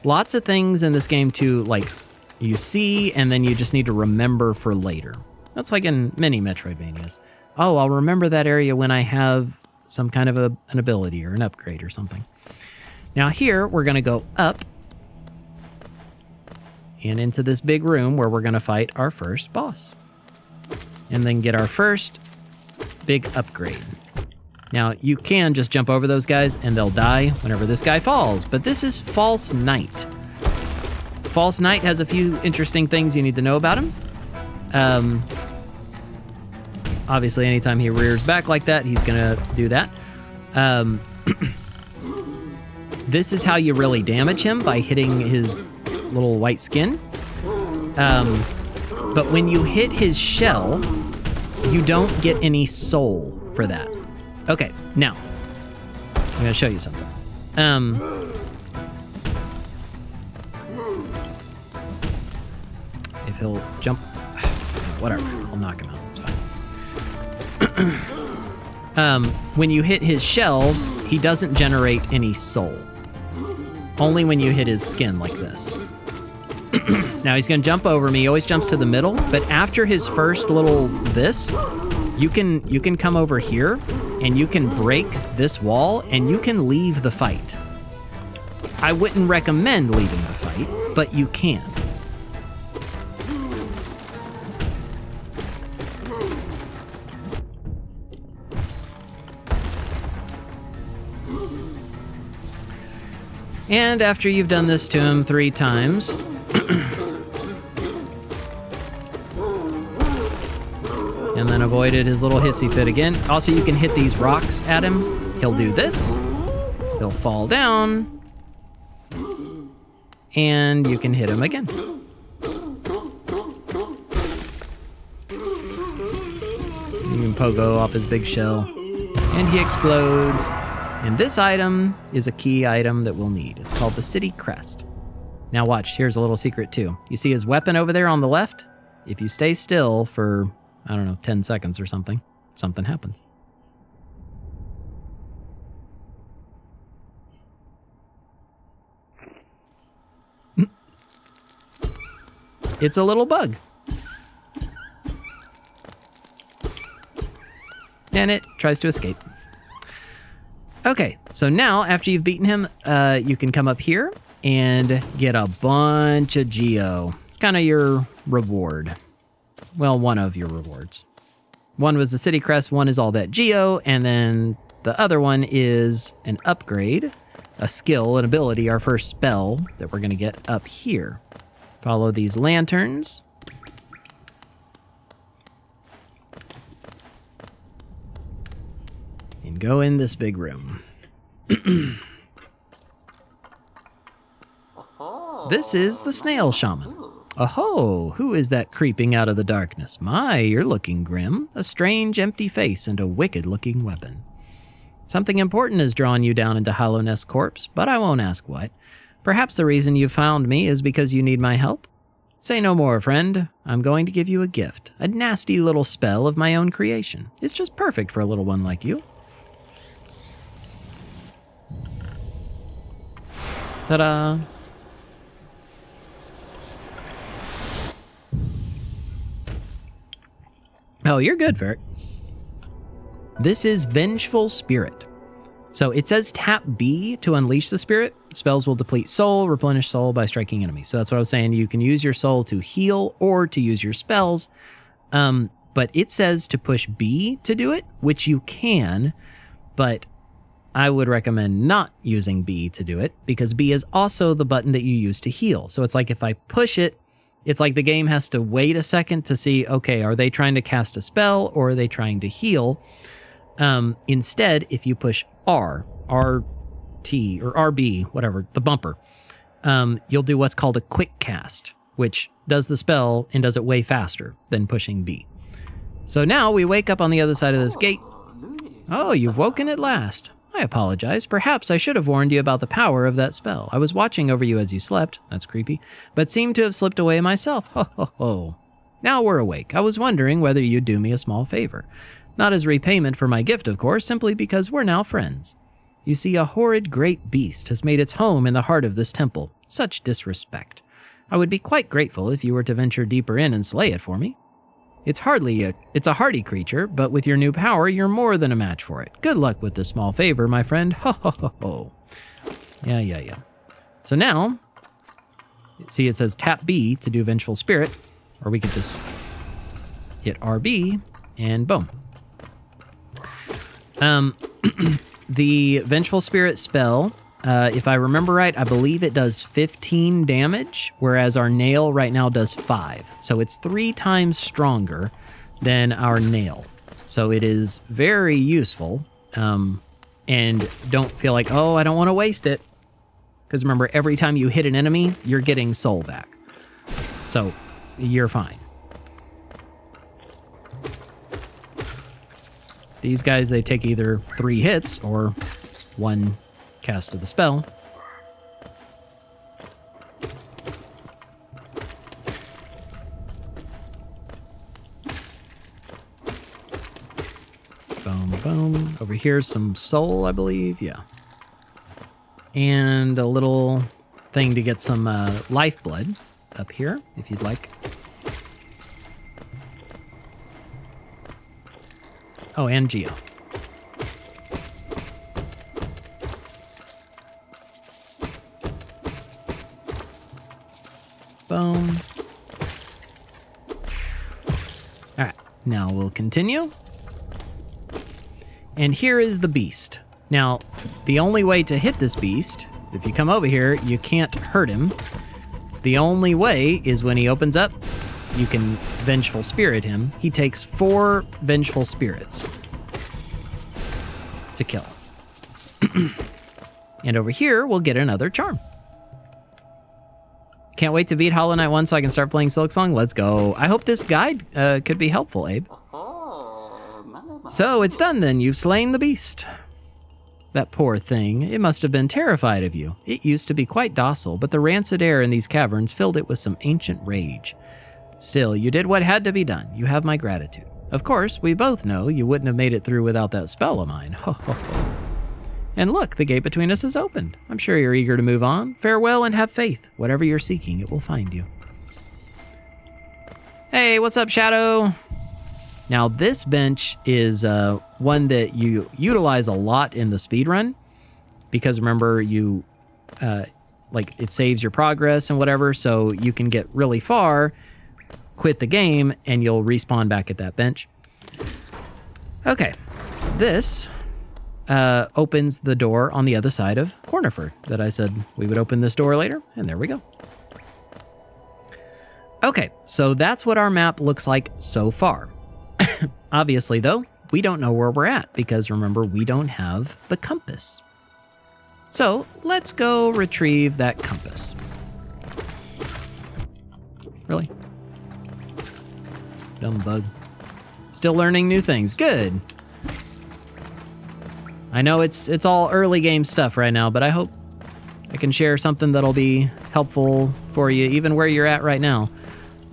Lots of things in this game, too, you see, and then you just need to remember for later. That's like in many Metroidvanias. Oh, I'll remember that area when I have some kind of an ability or an upgrade or something. Now here, we're going to go up and into this big room where we're going to fight our first boss. And then get our first big upgrade. Now, you can just jump over those guys and they'll die whenever this guy falls, but this is False Knight. False Knight has a few interesting things you need to know about him. Obviously, anytime he rears back like that, he's gonna do that. This is how you really damage him, by hitting his little white skin. But when you hit his shell, you don't get any soul for that. Okay, now, I'm gonna show you something. If he'll jump, whatever, I'll knock him out, it's fine. When you hit his shell, he doesn't generate any soul. Only when you hit his skin like this. Now he's gonna jump over me, he always jumps to the middle, but after his first little this, you can come over here and you can break this wall and you can leave the fight. I wouldn't recommend leaving the fight, but you can. And after you've done this to him 3 times, and then avoided his little hissy fit again. Also, you can hit these rocks at him. He'll do this. He'll fall down. And you can hit him again. You can pogo off his big shell. And he explodes. And this item is a key item that we'll need. It's called the City Crest. Now watch, here's a little secret too. You see his weapon over there on the left? If you stay still for, I don't know, 10 seconds or something, something happens. It's a little bug. And it tries to escape. Okay, so now after you've beaten him, you can come up here and get a bunch of geo. It's kind of your reward. Well, one of your rewards. One was the City Crest, one is all that geo, and then the other one is an upgrade, a skill, an ability, our first spell that we're gonna get up here. Follow these lanterns. And go in this big room. This is the Snail Shaman. Oh, who is that creeping out of the darkness? My, you're looking grim. A strange, empty face and a wicked-looking weapon. Something important has drawn you down into Hallownest Corpse, but I won't ask what. Perhaps the reason you found me is because you need my help? Say no more, friend. I'm going to give you a gift. A nasty little spell of my own creation. It's just perfect for a little one like you. Ta-da! Oh, you're good, Ferret. This is Vengeful Spirit. So it says tap B to unleash the spirit. Spells will deplete soul, replenish soul by striking enemies. So that's what I was saying. You can use your soul to heal or to use your spells. But it says to push B to do it, which you can, but I would recommend not using B to do it because B is also the button that you use to heal. So it's like if I push it, it's like the game has to wait a second to see, okay, are they trying to cast a spell or are they trying to heal? Instead, if you push R, RT, or RB, whatever, the bumper, you'll do what's called a quick cast, which does the spell and does it way faster than pushing B. So now we wake up on the other side of this gate. Oh, you've woken at last. I apologize. Perhaps I should have warned you about the power of that spell. I was watching over you as you slept. That's creepy. But seemed to have slipped away myself. Ho, ho, ho. Now we're awake. I was wondering whether you'd do me a small favor. Not as repayment for my gift, of course, simply because we're now friends. You see, a horrid great beast has made its home in the heart of this temple. Such disrespect. I would be quite grateful if you were to venture deeper in and slay it for me. It's a hardy creature, but with your new power, you're more than a match for it. Good luck with this small favor, my friend. Ho, ho, ho, ho. Yeah. So now, see it says tap B to do Vengeful Spirit, or we could just hit RB, and boom. The Vengeful Spirit spell, if I remember right, I believe it does 15 damage, whereas our nail right now does 5. So it's 3 times stronger than our nail. So it is very useful. And don't feel like, oh, I don't want to waste it. Because remember, every time you hit an enemy, you're getting soul back. So you're fine. These guys, they take either 3 hits or 1 cast of the spell. Boom, boom. Over here's some soul, I believe. Yeah. And a little thing to get some lifeblood up here, if you'd like. Oh, and Geo. Boom. All right, now we'll continue. And here is the beast. Now, the only way to hit this beast, if you come over here, you can't hurt him. The only way is when he opens up, you can Vengeful Spirit him. He takes 4 Vengeful Spirits to kill. And over here, we'll get another charm. Can't wait to beat Hollow Knight 1 so I can start playing Silksong. Let's go. I hope this guide could be helpful, Abe. So it's done then. You've slain the beast. That poor thing. It must have been terrified of you. It used to be quite docile, but the rancid air in these caverns filled it with some ancient rage. Still, you did what had to be done. You have my gratitude. Of course, we both know you wouldn't have made it through without that spell of mine. Ho, ho, ho. And look, the gate between us is opened. I'm sure you're eager to move on. Farewell and have faith. Whatever you're seeking, it will find you. Hey, what's up, Shadow? Now, this bench is one that you utilize a lot in the speedrun. Because remember, you it saves your progress and whatever, so you can get really far, quit the game, and you'll respawn back at that bench. Okay, this opens the door on the other side of Cornifer that I said we would open this door later, and there we go. Okay, so that's what our map looks like so far. Obviously, though, we don't know where we're at because remember, we don't have the compass. So let's go retrieve that compass. Really? Dumb bug. Still learning new things. Good. I know it's all early game stuff right now, but I hope I can share something that'll be helpful for you even where you're at right now.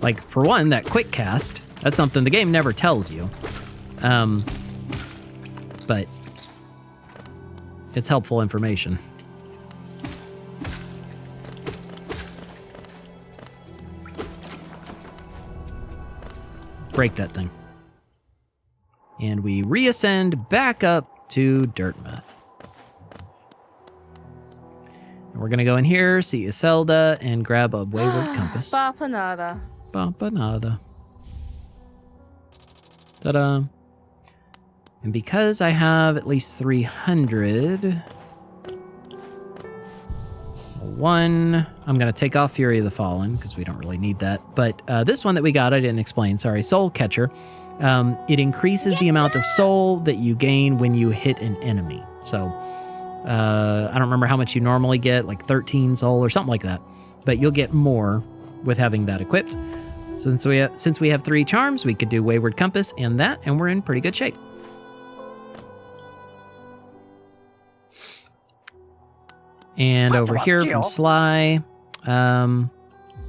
Like, for one, that quick cast, that's something the game never tells you. But it's helpful information. Break that thing. And we reascend back up to Dirtmouth. And we're going to go in here, see Iselda, and grab a Wayward Compass. Bapanada. Bapanada. Ta-da. And because I have at least 300... I'm going to take off Fury of the Fallen, because we don't really need that. But this one that we got, I didn't explain. Sorry, Soul Catcher. It increases the amount of soul that you gain when you hit an enemy. So, I don't remember how much you normally get, like 13 soul or something like that. But you'll get more with having that equipped. Since we have 3 charms, we could do Wayward Compass and that, and we're in pretty good shape. And over here from Sly, I'm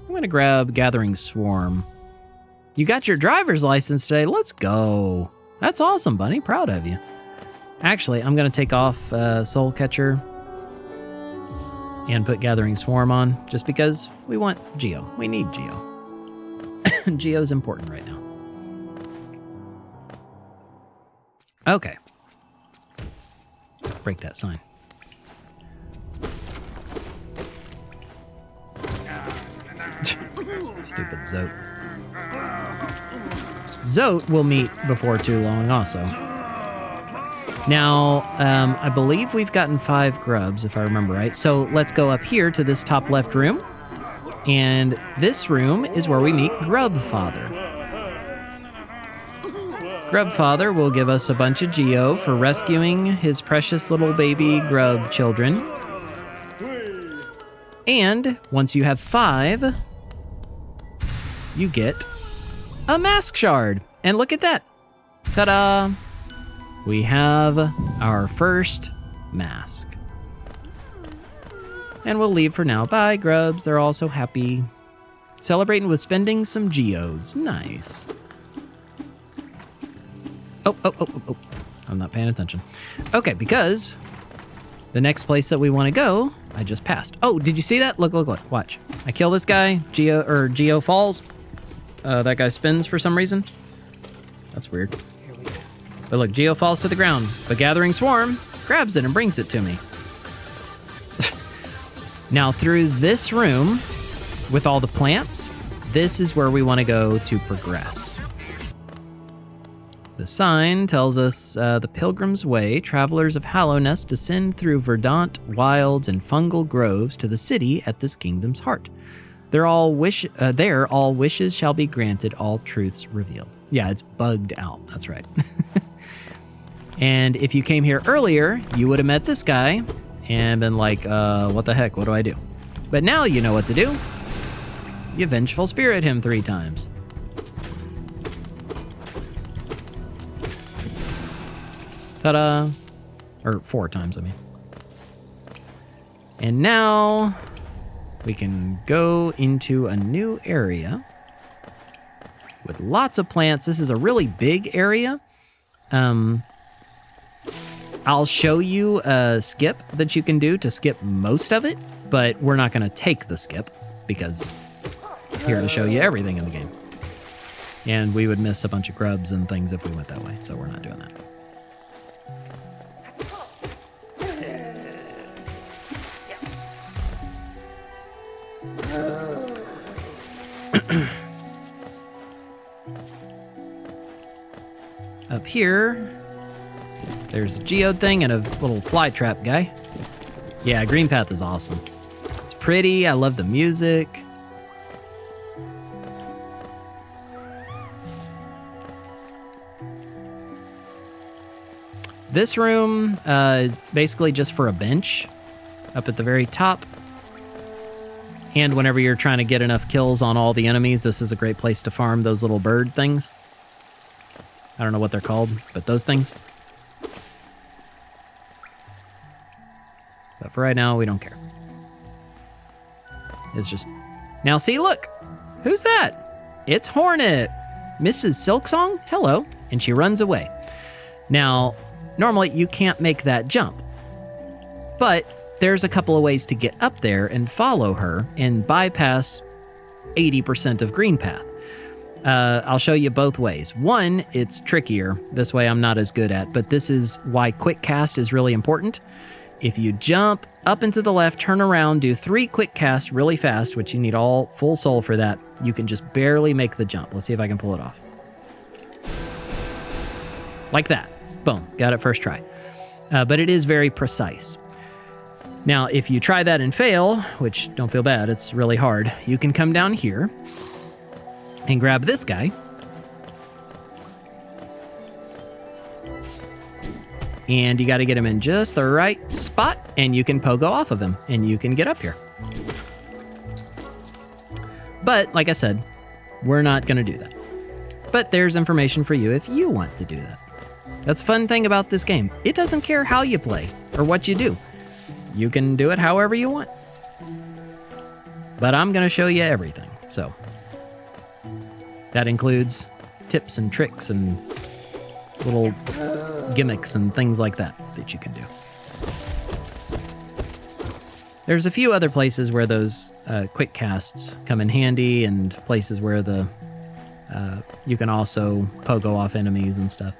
going to grab Gathering Swarm. You got your driver's license today. Let's go. That's awesome, Bunny. Proud of you. Actually, I'm going to take off Soul Catcher and put Gathering Swarm on just because we want Geo. We need Geo. Geo's important right now. Okay. Break that sign. Stupid Zote. Zote will meet before too long also. Now, I believe we've gotten 5 grubs, if I remember right. So let's go up here to this top left room. And this room is where we meet Grub Father. Grub Father will give us a bunch of geo for rescuing his precious little baby grub children. And once you have 5, you get a mask shard. And look at that. Ta-da! We have our first mask. And we'll leave for now. Bye, grubs. They're all so happy. Celebrating with spending some geodes. Nice. Oh. I'm not paying attention. Okay, because the next place that we want to go, I just passed. Oh, did you see that? Look. Watch. I kill this guy. Geo falls. That guy spins for some reason. That's weird. But look, Geo falls to the ground. The gathering swarm grabs it and brings it to me. Now, through this room, with all the plants, this is where we want to go to progress. The sign tells us the Pilgrim's Way, travelers of Hallownest descend through verdant wilds and fungal groves to the city at this kingdom's heart. There all wishes shall be granted, all truths revealed. Yeah, it's bugged out. That's right. And if you came here earlier, you would have met this guy and been like, what the heck? What do I do? But now you know what to do. You vengeful spirit him 3 times. Ta-da! Or 4 times, I mean. And now we can go into a new area with lots of plants. This is a really big area. I'll show you a skip that you can do to skip most of it, but we're not going to take the skip because I'm here to show you everything in the game. And we would miss a bunch of grubs and things if we went that way, so we're not doing that. Up here, there's a geode thing and a little fly trap guy. Yeah, Green Path is awesome. It's pretty. I love the music. This room is basically just for a bench up at the very top. And whenever you're trying to get enough kills on all the enemies, this is a great place to farm those little bird things. I don't know what they're called, but those things. But for right now, we don't care. It's just... Now see, look! Who's that? It's Hornet! Mrs. Silksong? Hello. And she runs away. Now, normally you can't make that jump. But there's a couple of ways to get up there and follow her and bypass 80% of Green Path. I'll show you both ways. One, it's trickier. This way I'm not as good at, but this is why quick cast is really important. If you jump up and to the left, turn around, do 3 quick casts really fast, which you need all full soul for that, you can just barely make the jump. Let's see if I can pull it off. Like that. Boom. Got it first try. But it is very precise. Now, if you try that and fail, which don't feel bad, it's really hard, you can come down here and grab this guy. And you got to get him in just the right spot, and you can pogo off of him, and you can get up here. But, like I said, we're not going to do that. But there's information for you if you want to do that. That's the fun thing about this game. It doesn't care how you play or what you do. You can do it however you want. But I'm going to show you everything, so... That includes tips and tricks and little gimmicks and things like that you can do. There's a few other places where those quick casts come in handy, and places where the you can also pogo off enemies and stuff.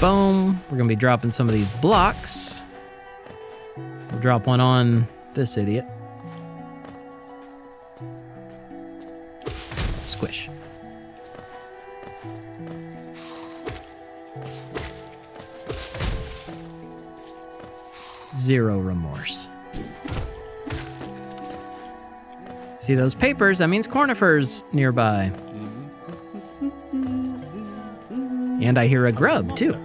Boom. We're going to be dropping some of these blocks. We'll drop one on this idiot. Squish. Zero remorse. See those papers? That means Cornifer's nearby. And I hear a grub, too.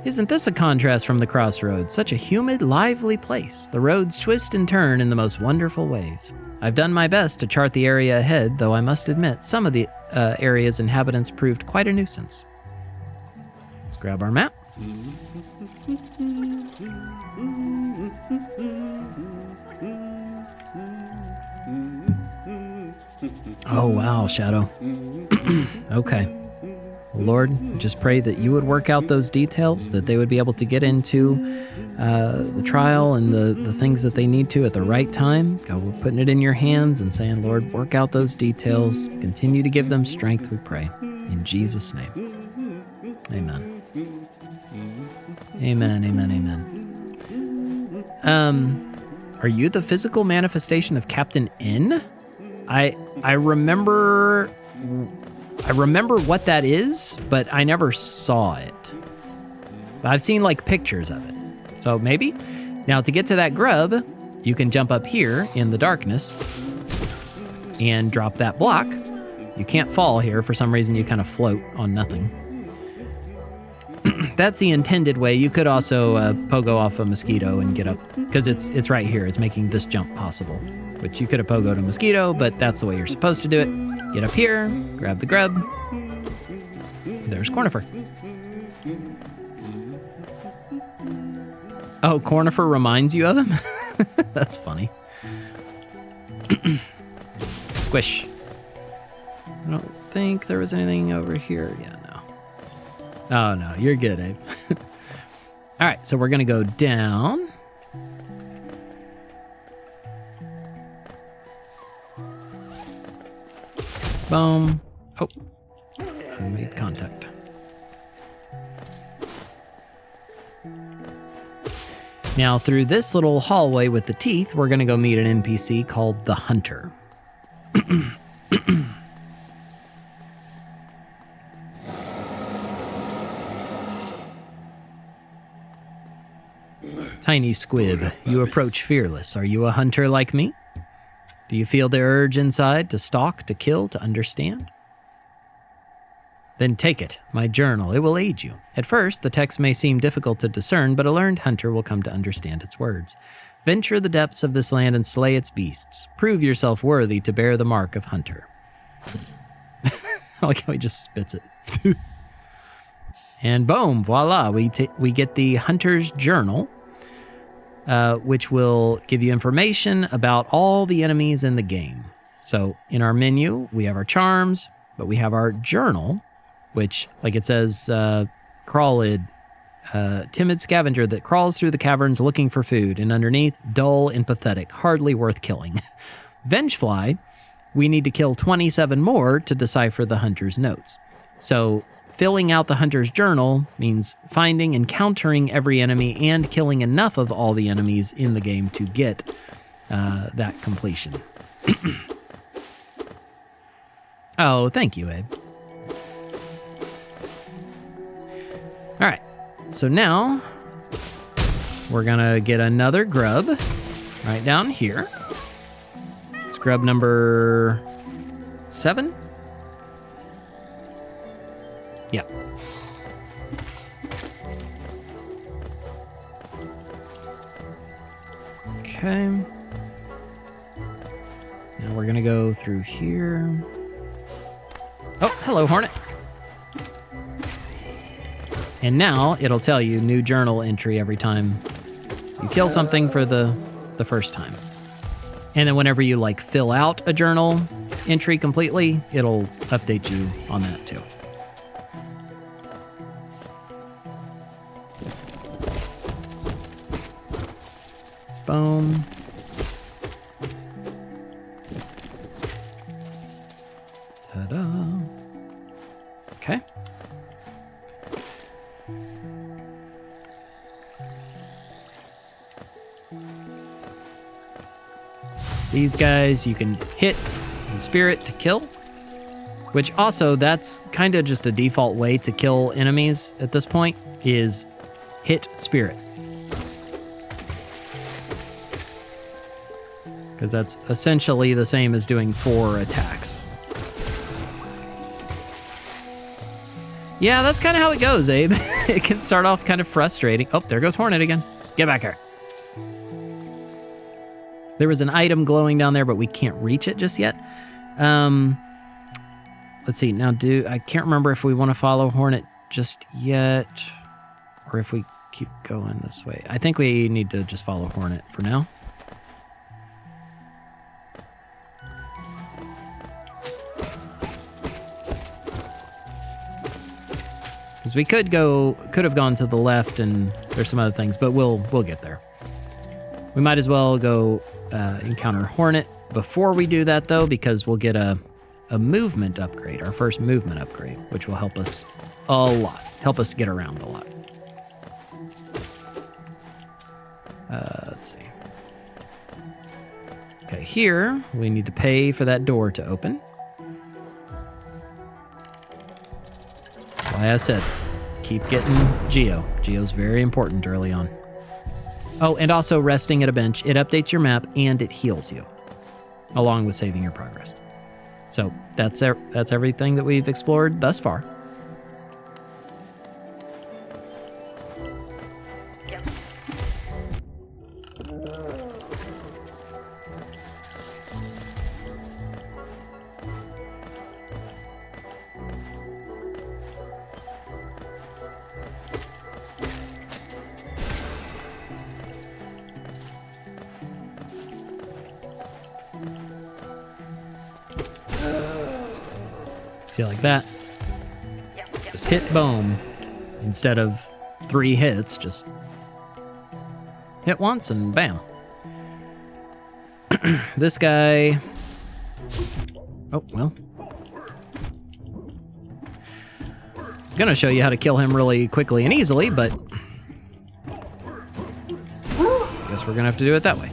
Isn't this a contrast from the crossroads? Such a humid, lively place. The roads twist and turn in the most wonderful ways. I've done my best to chart the area ahead, though I must admit some of the area's inhabitants proved quite a nuisance. Let's grab our map. Oh, wow, Shadow. Okay. Lord, just pray that you would work out those details, that they would be able to get into the trial and the things that they need to at the right time. God, we're putting it in your hands and saying, Lord, work out those details. Continue to give them strength, we pray. In Jesus' name. Amen. Amen, amen, amen. Are you the physical manifestation of Captain N? I remember what that is, but I never saw it. I've seen like pictures of it. So maybe. Now to get to that grub, you can jump up here in the darkness and drop that block. You can't fall here. For some reason, you kind of float on nothing. That's the intended way. You could also pogo off a mosquito and get up, because it's right here. It's making this jump possible, which you could have pogoed a mosquito, but that's the way you're supposed to do it. Get up here, grab the grub. There's Cornifer. Oh, Cornifer reminds you of him? That's funny. Squish. I don't think there was anything over here. Yeah, no. Oh, no, you're good, Abe. All right, so we're going to go down. Boom. Oh, we made contact. Now, through this little hallway with the teeth, we're going to go meet an NPC called the Hunter. Tiny squib, you approach fearless. Are you a hunter like me? Do you feel the urge inside to stalk, to kill, to understand? Then take it, my journal. It will aid you. At first, the text may seem difficult to discern, but a learned hunter will come to understand its words. Venture the depths of this land and slay its beasts. Prove yourself worthy to bear the mark of hunter. I like how he just spits it. And boom, voila, we get the hunter's journal, which will give you information about all the enemies in the game. So in our menu, we have our charms, but we have our journal, which, like it says, crawlid, timid scavenger that crawls through the caverns looking for food, and underneath, dull and pathetic, hardly worth killing. Vengefly, we need to kill 27 more to decipher the hunter's notes. So filling out the hunter's journal means finding and countering every enemy and killing enough of all the enemies in the game to get that completion. Oh, thank you, Abe. All right, so now we're gonna get another grub right down here. It's grub number 7. Yep. Okay. Now we're gonna go through here. Oh, hello, Hornet. And now it'll tell you new journal entry every time you kill something for the first time. And then whenever you like fill out a journal entry completely, it'll update you on that too. Boom. Ta-da. Okay. These guys you can hit and spirit to kill, which also that's kind of just a default way to kill enemies at this point is hit spirit. Because that's essentially the same as doing 4 attacks. Yeah, that's kind of how it goes, Abe. It can start off kind of frustrating. Oh, there goes Hornet again. Get back here. There was an item glowing down there, but we can't reach it just yet. Let's see. Now, I can't remember if we want to follow Hornet just yet, or if we keep going this way. I think we need to just follow Hornet for now. Because we could have gone to the left, and there's some other things, but we'll get there. We might as well go encounter Hornet before we do that, though, because we'll get a movement upgrade, our first movement upgrade, which will help us a lot, help us get around a lot. Let's see. Okay, here we need to pay for that door to open. Like I said, keep getting Geo. Geo's very important early on. Oh, and also resting at a bench. It updates your map and it heals you, along with saving your progress. So that's everything that we've explored thus far. See, like that. Just hit boom. Instead of 3 hits, just hit once and bam. This guy... Oh, well. I was going to show you how to kill him really quickly and easily, but... I guess we're going to have to do it that way.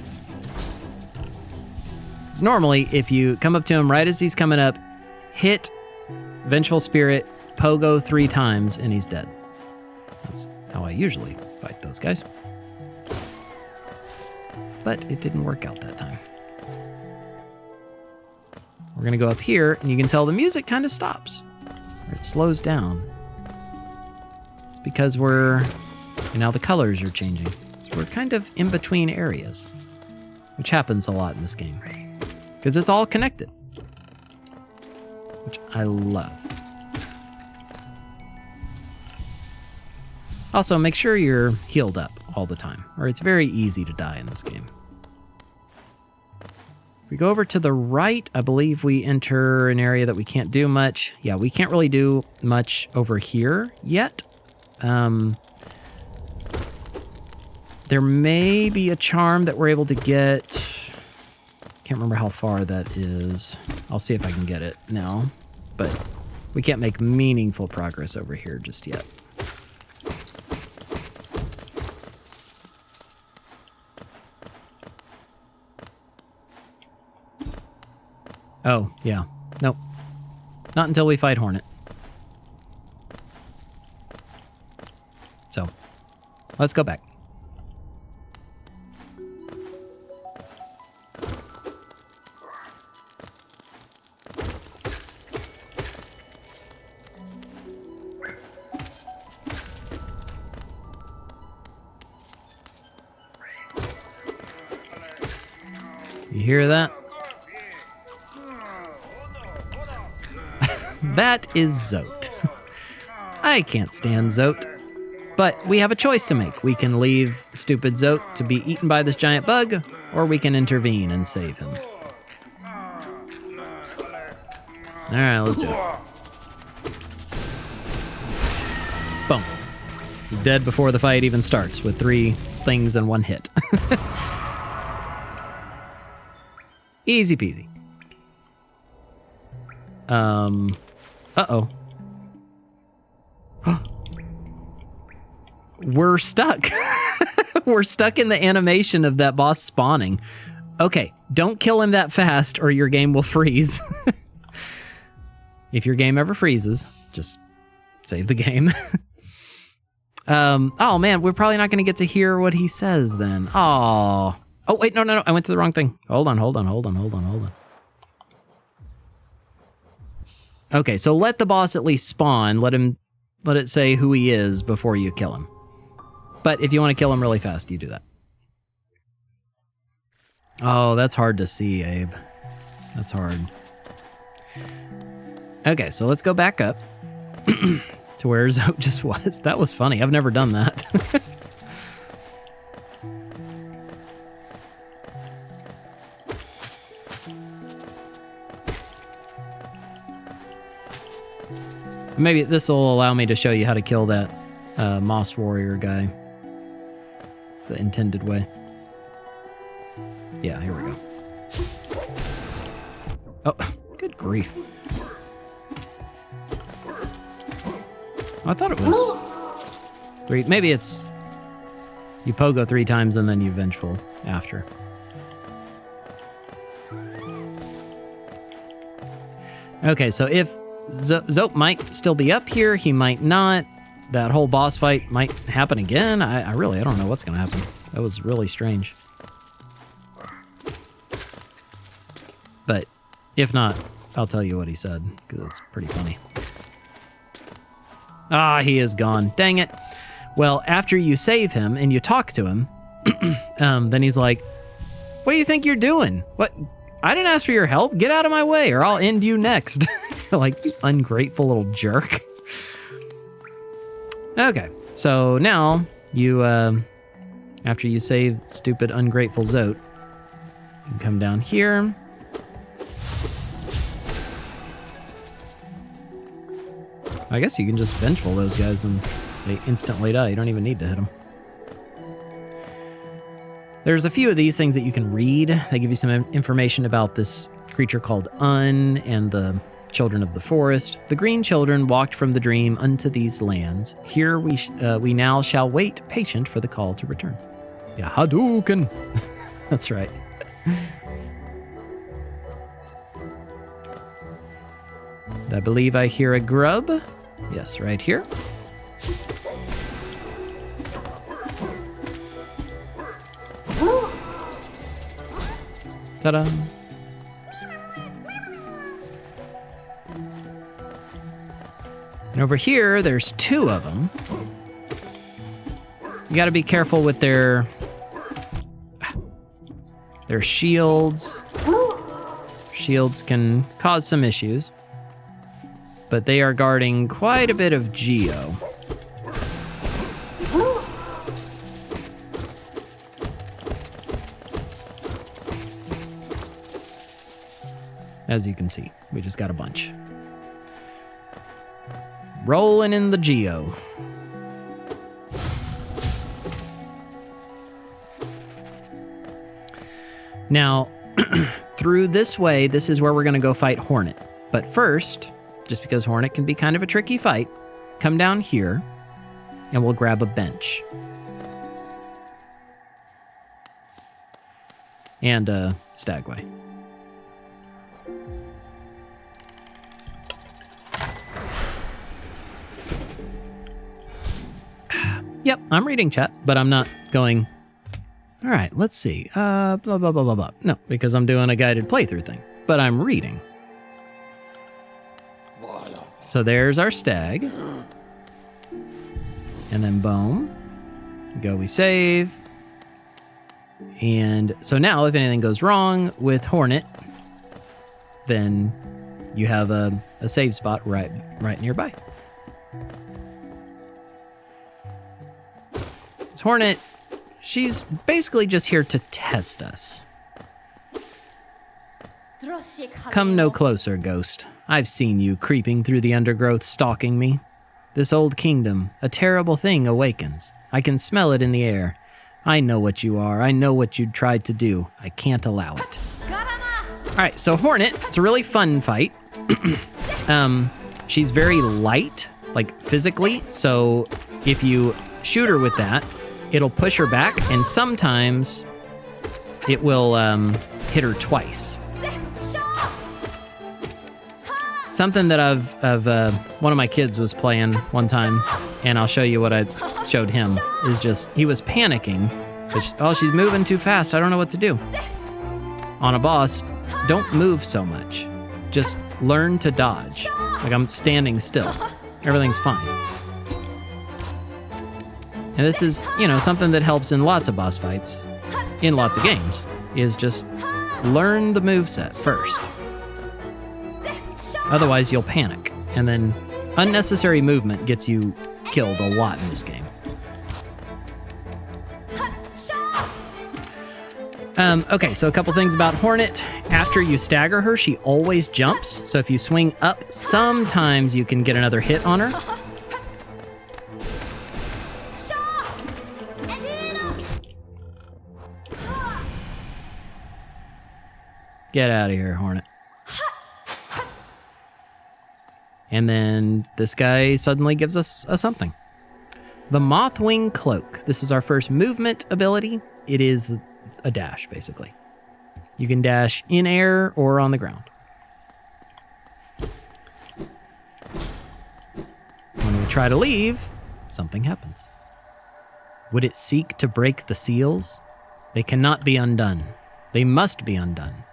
Because normally, if you come up to him right as he's coming up, hit Vengeful Spirit, pogo 3 times, and he's dead. That's how I usually fight those guys. But it didn't work out that time. We're going to go up here, and you can tell the music kind of stops. Or it slows down. It's because now the colors are changing. So we're kind of in between areas, which happens a lot in this game. Because it's all connected. Which I love. Also, make sure you're healed up all the time, or it's very easy to die in this game. If we go over to the right, I believe we enter an area that we can't do much. Yeah, we can't really do much over here yet. There may be a charm that we're able to get. Can't remember how far that is. I'll see if I can get it now, but we can't make meaningful progress over here just yet. Oh, yeah. Nope. Not until we fight Hornet. So, let's go back. You hear that? That is Zote. I can't stand Zote. But we have a choice to make. We can leave stupid Zote to be eaten by this giant bug, or we can intervene and save him. Alright, let's do it. Boom. He's dead before the fight even starts, with 3 things in 1 hit. Easy peasy. Uh-oh. We're stuck. We're stuck in the animation of that boss spawning. Okay, don't kill him that fast or your game will freeze. If your game ever freezes, just save the game. Oh man, we're probably not going to get to hear what he says then. Oh wait, no, I went to the wrong thing. Hold on. Okay, so let the boss at least spawn. Let it say who he is before you kill him. But if you want to kill him really fast, you do that. Oh, that's hard to see, Abe. That's hard. Okay, so let's go back up to where Zoe just was. That was funny. I've never done that. Maybe this will allow me to show you how to kill that Moss Warrior guy the intended way. Yeah, here we go. Oh, good grief. I thought it was 3. Maybe it's you pogo 3 times and then you vengeful after. Okay, so if Zope might still be up here, he might not. That whole boss fight might happen again. I don't know what's going to happen. That was really strange. But if not, I'll tell you what he said, because it's pretty funny. Ah, he is gone. Dang it. Well, after you save him and you talk to him, then he's like, what do you think you're doing? What? I didn't ask for your help. Get out of my way or I'll end you next. Like, you ungrateful little jerk. Okay, so now you, after you save stupid ungrateful Zote, you can come down here. I guess you can just vengeful those guys and they instantly die. You don't even need to hit them. There's a few of these things that you can read. They give you some information about this creature called Un and the children of the forest. The green children walked from the dream unto these lands. Here we now shall wait patient for the call to return. Yeah, Hadouken. That's right. I believe I hear a grub. Yes, right here. Ta-da. And over here, there's 2 of them. You gotta be careful with their shields. Shields can cause some issues. But they are guarding quite a bit of Geo. As you can see, we just got a bunch. Rolling in the Geo. Now, through this way, this is where we're going to go fight Hornet. But first, just because Hornet can be kind of a tricky fight, come down here, and we'll grab a bench. And a Stagway. Yep, I'm reading chat, but I'm not going, all right, let's see, blah, blah, blah, blah, blah. No, because I'm doing a guided playthrough thing, but I'm reading. So there's our stag. And then boom. Go, we save. And so now if anything goes wrong with Hornet, then you have a save spot right nearby. Hornet, she's basically just here to test us. Come no closer, ghost. I've seen you creeping through the undergrowth stalking me. This old kingdom, a terrible thing awakens. I can smell it in the air. I know what you are. I know what you'd tried to do. I can't allow it. All right, so Hornet, it's a really fun fight. She's very light, like physically, so if you shoot her with that, it'll push her back, and sometimes it will hit her twice. Something that one of my kids was playing one time, and I'll show you what I showed him, is just, he was panicking. She's moving too fast. I don't know what to do. On a boss, don't move so much. Just learn to dodge. Like, I'm standing still. Everything's fine. And this is, something that helps in lots of boss fights, in lots of games, is just learn the moveset first. Otherwise, you'll panic. And then unnecessary movement gets you killed a lot in this game. Okay, so a couple things about Hornet. After you stagger her, she always jumps. So if you swing up, sometimes you can get another hit on her. Get out of here, Hornet. And then this guy suddenly gives us a something. The Mothwing Cloak. This is our first movement ability. It is a dash, basically. You can dash in air or on the ground. When we try to leave, something happens. Would it seek to break the seals? They cannot be undone. They must be undone.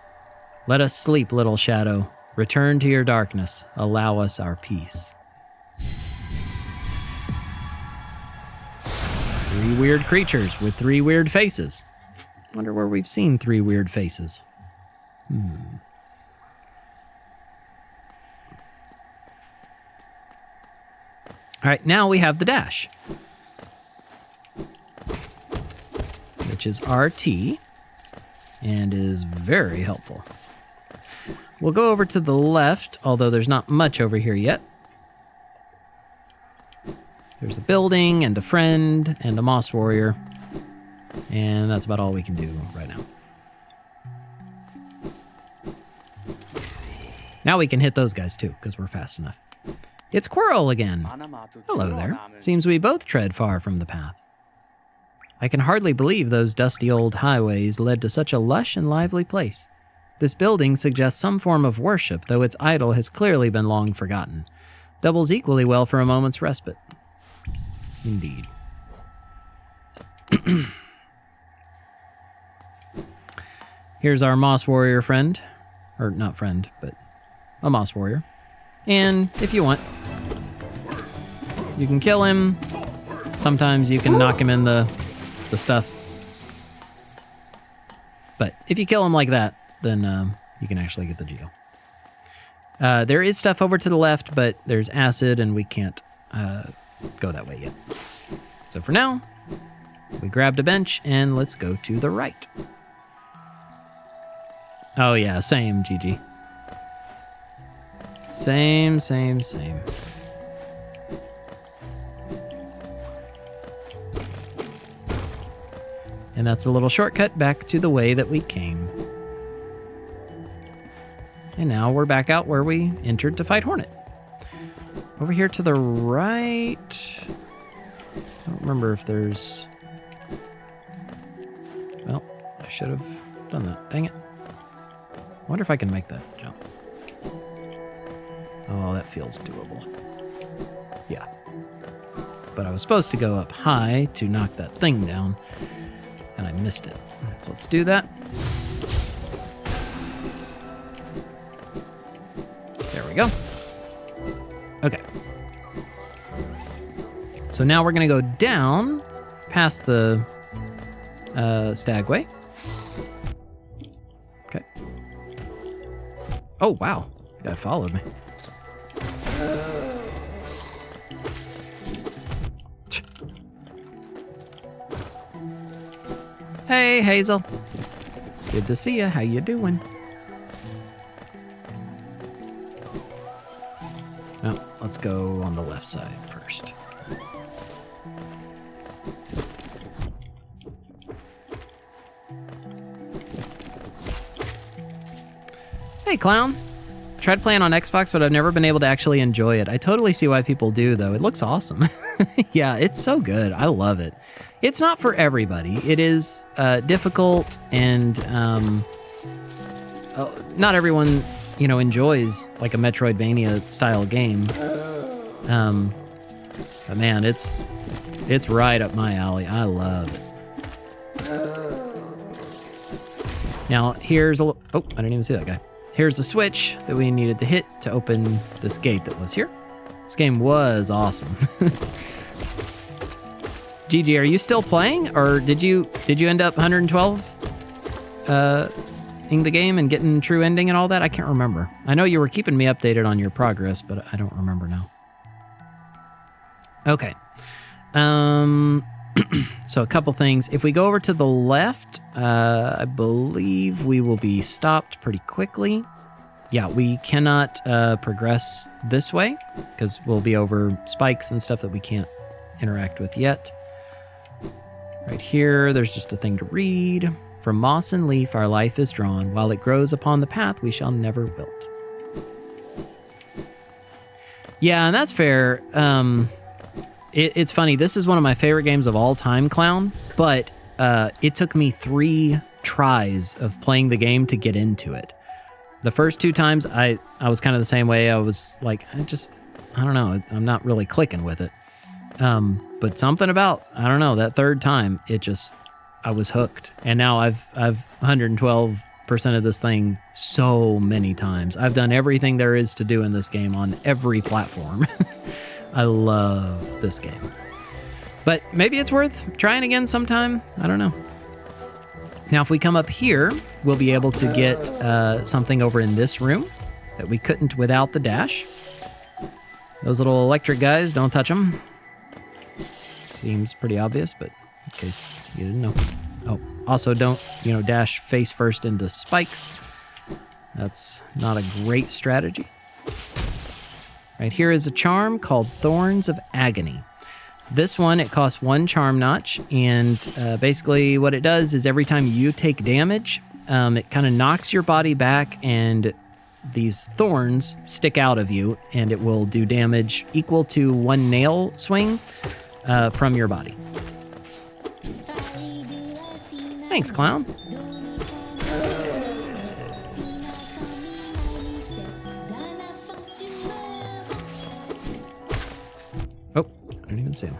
Let us sleep, little shadow. Return to your darkness. Allow us our peace. 3 weird creatures with 3 weird faces. Wonder where we've seen 3 weird faces. All right, now we have the dash, which is RT and is very helpful. We'll go over to the left, although there's not much over here yet. There's a building and a friend and a moss warrior. And that's about all we can do right now. Now we can hit those guys too, because we're fast enough. It's Quirrell again. Hello there. Seems we both tread far from the path. I can hardly believe those dusty old highways led to such a lush and lively place. This building suggests some form of worship, though its idol has clearly been long forgotten. Doubles equally well for a moment's respite. Indeed. Here's our moss warrior friend. Or not friend, but a moss warrior. And if you want, you can kill him. Sometimes you can knock him in the stuff. But if you kill him like that, then you can actually get the geo. There is stuff over to the left, but there's acid, and we can't go that way yet. So for now, we grabbed a bench, and let's go to the right. Oh yeah, same, GG. Same. And that's a little shortcut back to the way that we came. And now we're back out where we entered to fight Hornet. Over here to the right... I don't remember if there's... Well, I should have done that. Dang it. I wonder if I can make that jump. Oh, that feels doable. Yeah. But I was supposed to go up high to knock that thing down, and I missed it. So let's do that. There we go. Okay. So now we're going to go down past the Stagway. Okay. Oh, wow. You guy followed me. Hey, Hazel. Good to see you. How you doing? Well, let's go on the left side first. Hey, Clown. Tried playing on Xbox, but I've never been able to actually enjoy it. I totally see why people do, though. It looks awesome. Yeah, it's so good. I love it. It's not for everybody. It is difficult and not everyone, enjoys like a Metroidvania style game. But man, it's right up my alley. I love it. Now, here's oh, I didn't even see that guy. Here's the switch that we needed to hit to open this gate that was here. This game was awesome. Gigi, are you still playing, or did you end up 112 in the game and getting true ending and all that? I can't remember. I know you were keeping me updated on your progress, but I don't remember now. Okay. So a couple things. If we go over to the left, I believe we will be stopped pretty quickly. Yeah, we cannot progress this way because we'll be over spikes and stuff that we can't interact with yet. Right here, there's just a thing to read. From moss and leaf our life is drawn. While it grows upon the path, we shall never wilt. Yeah, and that's fair. It's funny. This is one of my favorite games of all time, Clown, but it took me 3 tries of playing the game to get into it. The first 2 times, I was kind of the same way. I was like, I don't know. I'm not really clicking with it. But something about, I don't know, that 3rd time, I was hooked. And now I've 112% of this thing so many times. I've done everything there is to do in this game on every platform. I love this game. But maybe it's worth trying again sometime. I don't know. Now, if we come up here, we'll be able to get something over in this room that we couldn't without the dash. Those little electric guys, don't touch them. Seems pretty obvious, but in case you didn't know. Oh, also don't, dash face first into spikes. That's not a great strategy. Right here is a charm called Thorns of Agony. This one, it costs 1 charm notch, and basically what it does is every time you take damage, it kind of knocks your body back, and these thorns stick out of you, and it will do damage equal to 1 nail swing from your body. Thanks, Clown. Oh, I didn't even see him.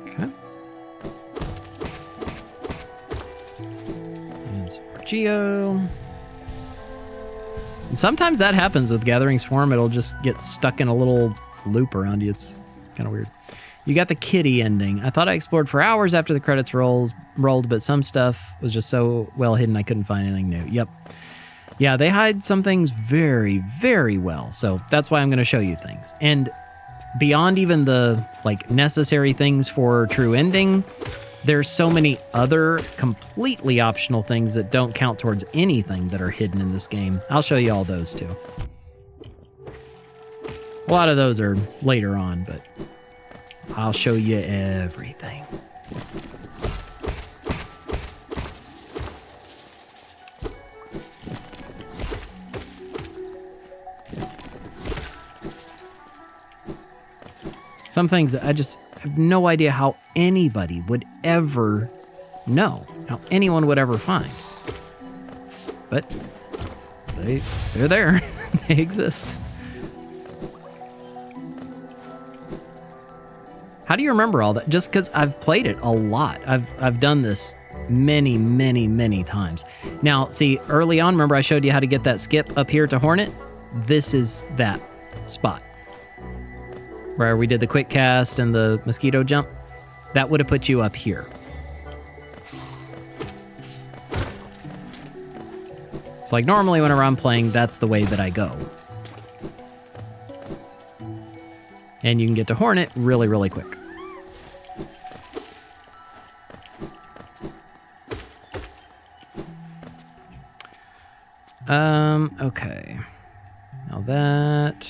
Okay. And some more Geo. And sometimes that happens with Gathering Swarm. It'll just get stuck in a little loop around you. It's kind of weird. You got the kitty ending. I thought I explored for hours after the credits rolled, but some stuff was just so well hidden I couldn't find anything new. Yep. Yeah, they hide some things very, very well. So that's why I'm going to show you things. And beyond even the necessary things for true ending, there's so many other completely optional things that don't count towards anything that are hidden in this game. I'll show you all those too. A lot of those are later on, but I'll show you everything. Some things that I just have no idea how anybody would ever know, how anyone would ever find. But they're there. They exist. How do you remember all that? Just because I've played it a lot. I've done this many, many, many times. Now, see, early on, remember I showed you how to get that skip up here to Hornet? This is that spot where we did the quick cast and the mosquito jump. That would have put you up here. So normally whenever I'm playing, that's the way that I go. And you can get to Hornet really, really quick. Okay. Now that...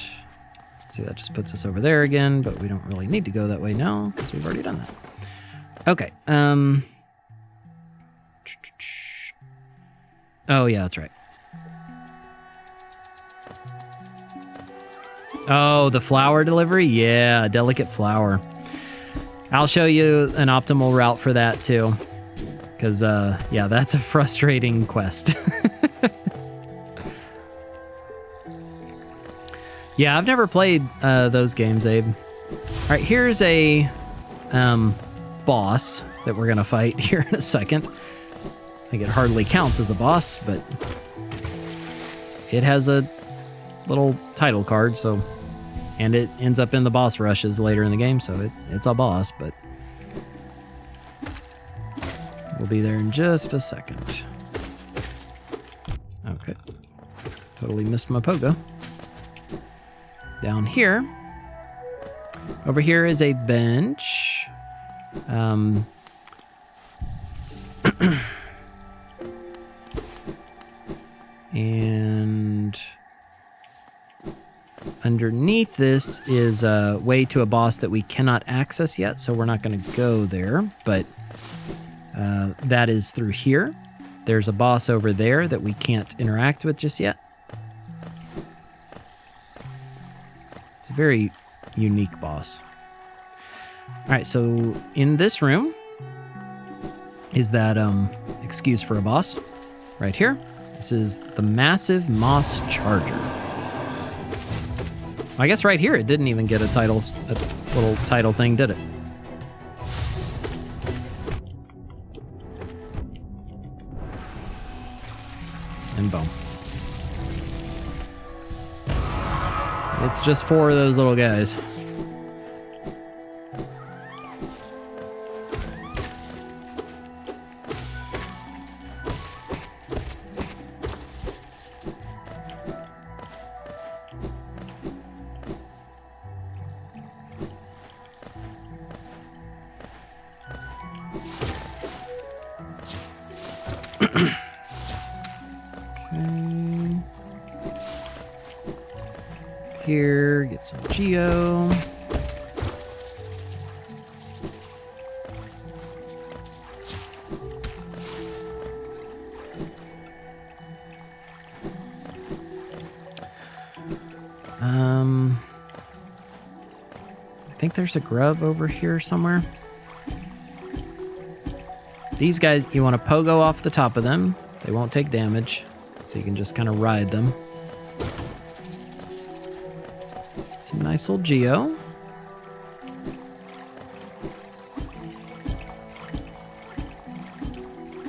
See, that just puts us over there again, but we don't really need to go that way now, because we've already done that. Okay, Oh, yeah, that's right. Oh, the flower delivery? Yeah, delicate flower. I'll show you an optimal route for that too. Because, yeah, that's a frustrating quest. Yeah, I've never played those games, Abe. All right, here's a boss that we're going to fight here in a second. I think it hardly counts as a boss, but it has a little title card, so... And it ends up in the boss rushes later in the game, so it's a boss, but... We'll be there in just a second. Okay. Totally missed my pogo. Down here. Over here is a bench. And underneath this is a way to a boss that we cannot access yet, so we're not going to go there, but that is through here. There's a boss over there that we can't interact with just yet. It's a very unique boss. All right, so in this room is that excuse for a boss right here. This is the massive moss charger. I guess right here it didn't even get a little title thing, did it? And boom. It's just 4 of those little guys. Here, get some geo. I think there's a grub over here somewhere. These guys, you want to pogo off the top of them. They won't take damage, so you can just kind of ride them. Some nice little geo.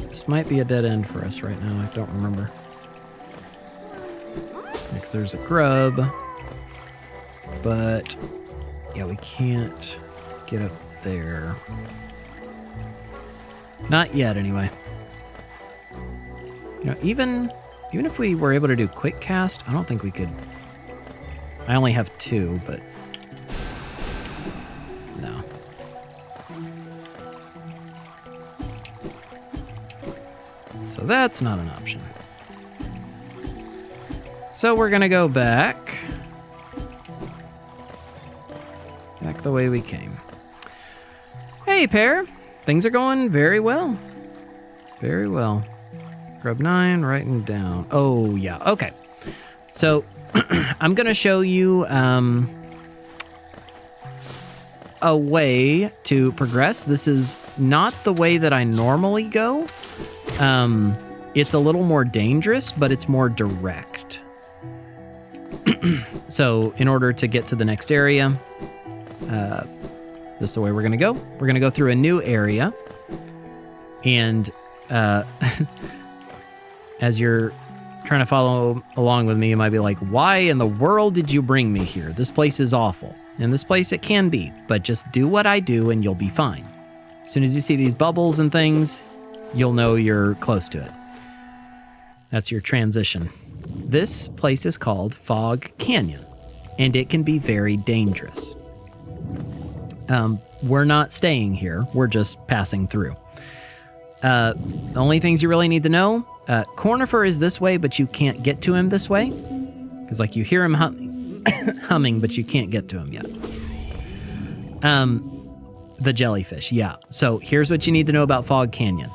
This might be a dead end for us right now. I don't remember. Because there's a grub. But, yeah, we can't get up there. Not yet, anyway. You know, even if we were able to do quick cast, I don't think we could. I only have 2, but no. So that's not an option. So we're gonna go back the way we came. Hey, Pear. Things are going very well. Very well. Grub 9, writing down. Oh, yeah. Okay. So I'm going to show you a way to progress. This is not the way that I normally go. It's a little more dangerous, but it's more direct. So in order to get to the next area, this is the way we're going to go. We're going to go through a new area. And as you're trying to follow along with me, you might be like, why in the world did you bring me here? This place is awful. And this place, it can be. But just do what I do and you'll be fine. As soon as you see these bubbles and things, you'll know you're close to it. That's your transition. This place is called Fog Canyon. And it can be very dangerous. We're not staying here. We're just passing through. The only things you really need to know, Cornifer is this way, but you can't get to him this way. Because, like, you hear him humming, but you can't get to him yet. The jellyfish, yeah. So here's what you need to know about Fog Canyon.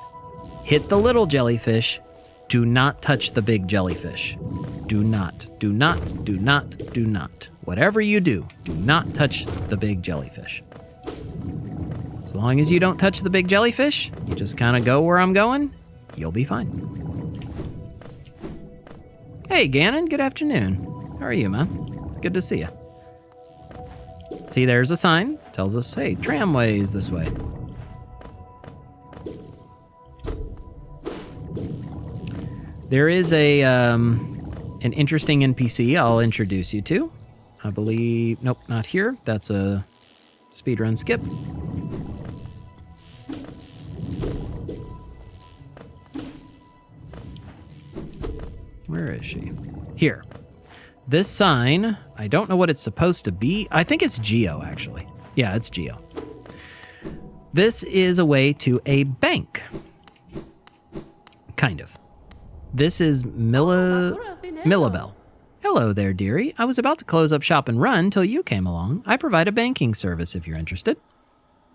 Hit the little jellyfish. Do not touch the big jellyfish. do not, do not, do not, do not. Whatever you do not touch the big jellyfish. As long as you don't touch the big jellyfish, you just kind of go where I'm going, you'll be fine. Hey, Gannon, good afternoon. How are you, man? It's good to see you. See, there's a sign. Tells us, hey, tramway is this way. There is an interesting NPC I'll introduce you to. I believe, nope, not here. That's a speedrun skip. Where is she? Here. This sign, I don't know what it's supposed to be. I think it's Geo, actually. Yeah, it's Geo. This is a way to a bank. Kind of. This is Millabelle. Hello there, dearie. I was about to close up shop and run till you came along. I provide a banking service if you're interested.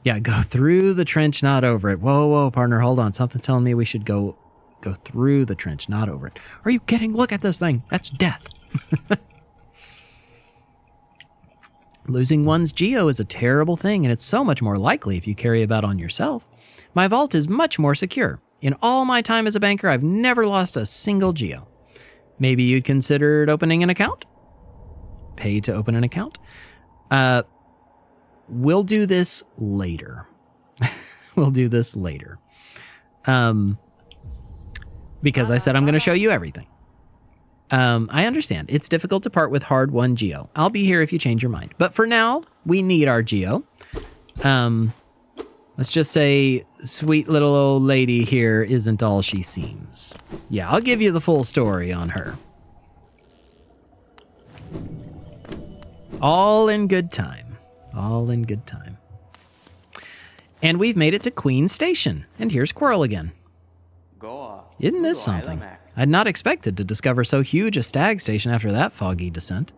Yeah, go through the trench, not over it. Whoa, partner, hold on. Something telling me we should go through the trench, not over it. Are you kidding? Look at this thing. That's death. Losing one's Geo is a terrible thing, and it's so much more likely if you carry about on yourself. My vault is much more secure. In all my time as a banker, I've never lost a single Geo. Maybe you'd considered opening an account? Pay to open an account? We'll do this later. We'll do this later. Because I said I'm going to show you everything. I understand. It's difficult to part with hard-won Geo. I'll be here if you change your mind. But for now, we need our Geo. Let's just say sweet little old lady here isn't all she seems. Yeah, I'll give you the full story on her. All in good time. All in good time. And we've made it to Queen Station. And here's Squirrel again. Isn't this something? I'd not expected to discover so huge a stag station after that foggy descent.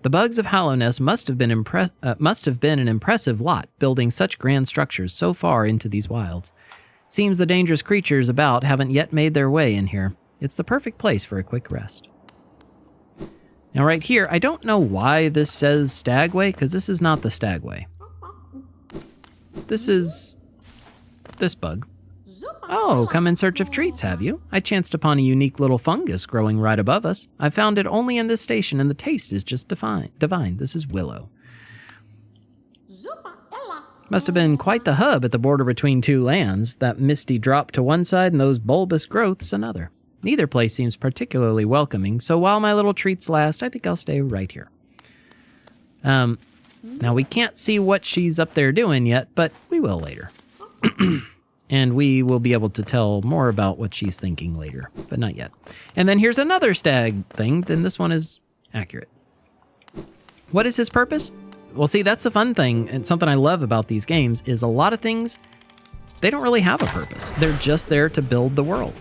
The bugs of Hallownest must have been an impressive lot, building such grand structures so far into these wilds. Seems the dangerous creatures about haven't yet made their way in here. It's the perfect place for a quick rest. Now right here, I don't know why this says Stagway, because this is not the Stagway. This is this bug. Oh, come in search of treats, have you? I chanced upon a unique little fungus growing right above us. I found it only in this station, and the taste is just divine. This is Willow. Must have been quite the hub at the border between two lands, that misty drop to one side and those bulbous growths another. Neither place seems particularly welcoming, so while my little treats last, I think I'll stay right here. Now, we can't see what she's up there doing yet, but we will later. And we will be able to tell more about what she's thinking later, but not yet. And then here's another stag thing, then this one is accurate. What is his purpose? Well, see, that's the fun thing, and something I love about these games is a lot of things, they don't really have a purpose. They're just there to build the world.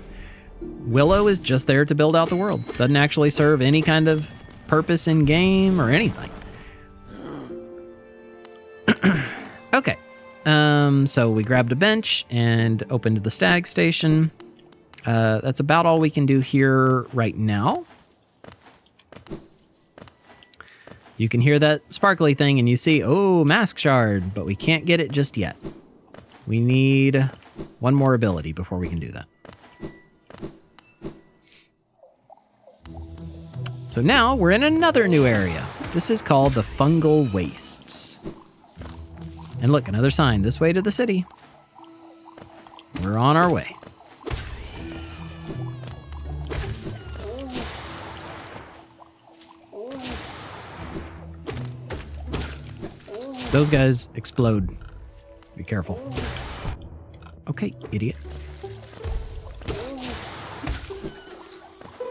Willow is just there to build out the world. Doesn't actually serve any kind of purpose in game or anything. Okay. So we grabbed a bench and opened the stag station. That's about all we can do here right now. You can hear that sparkly thing and you see, oh, mask shard, but we can't get it just yet. We need one more ability before we can do that. So now we're in another new area. This is called the Fungal Wastes. And look, another sign, this way to the city. We're on our way. Those guys explode. Be careful. Okay, idiot.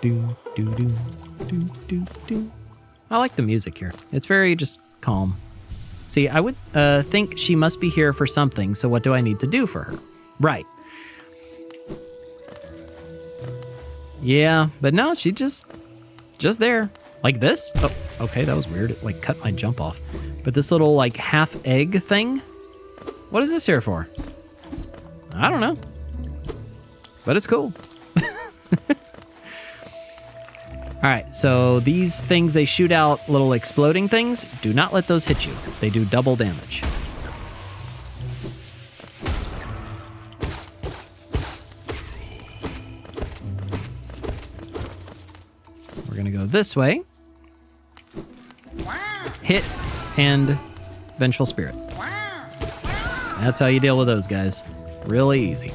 Do, do, do, do, do, do. I like the music here. It's very just calm. See, I would think she must be here for something, so what do I need to do for her? Right. Yeah, but no, she just there. Like this? Oh, okay, that was weird. It like cut my jump off. But this little like half egg thing? What is this here for? I don't know. But it's cool. All All right, so these things, they shoot out little exploding things. Do not let those hit you. They do double damage. We're going to go this way. Hit and Vengeful Spirit. That's how you deal with those guys. Really easy.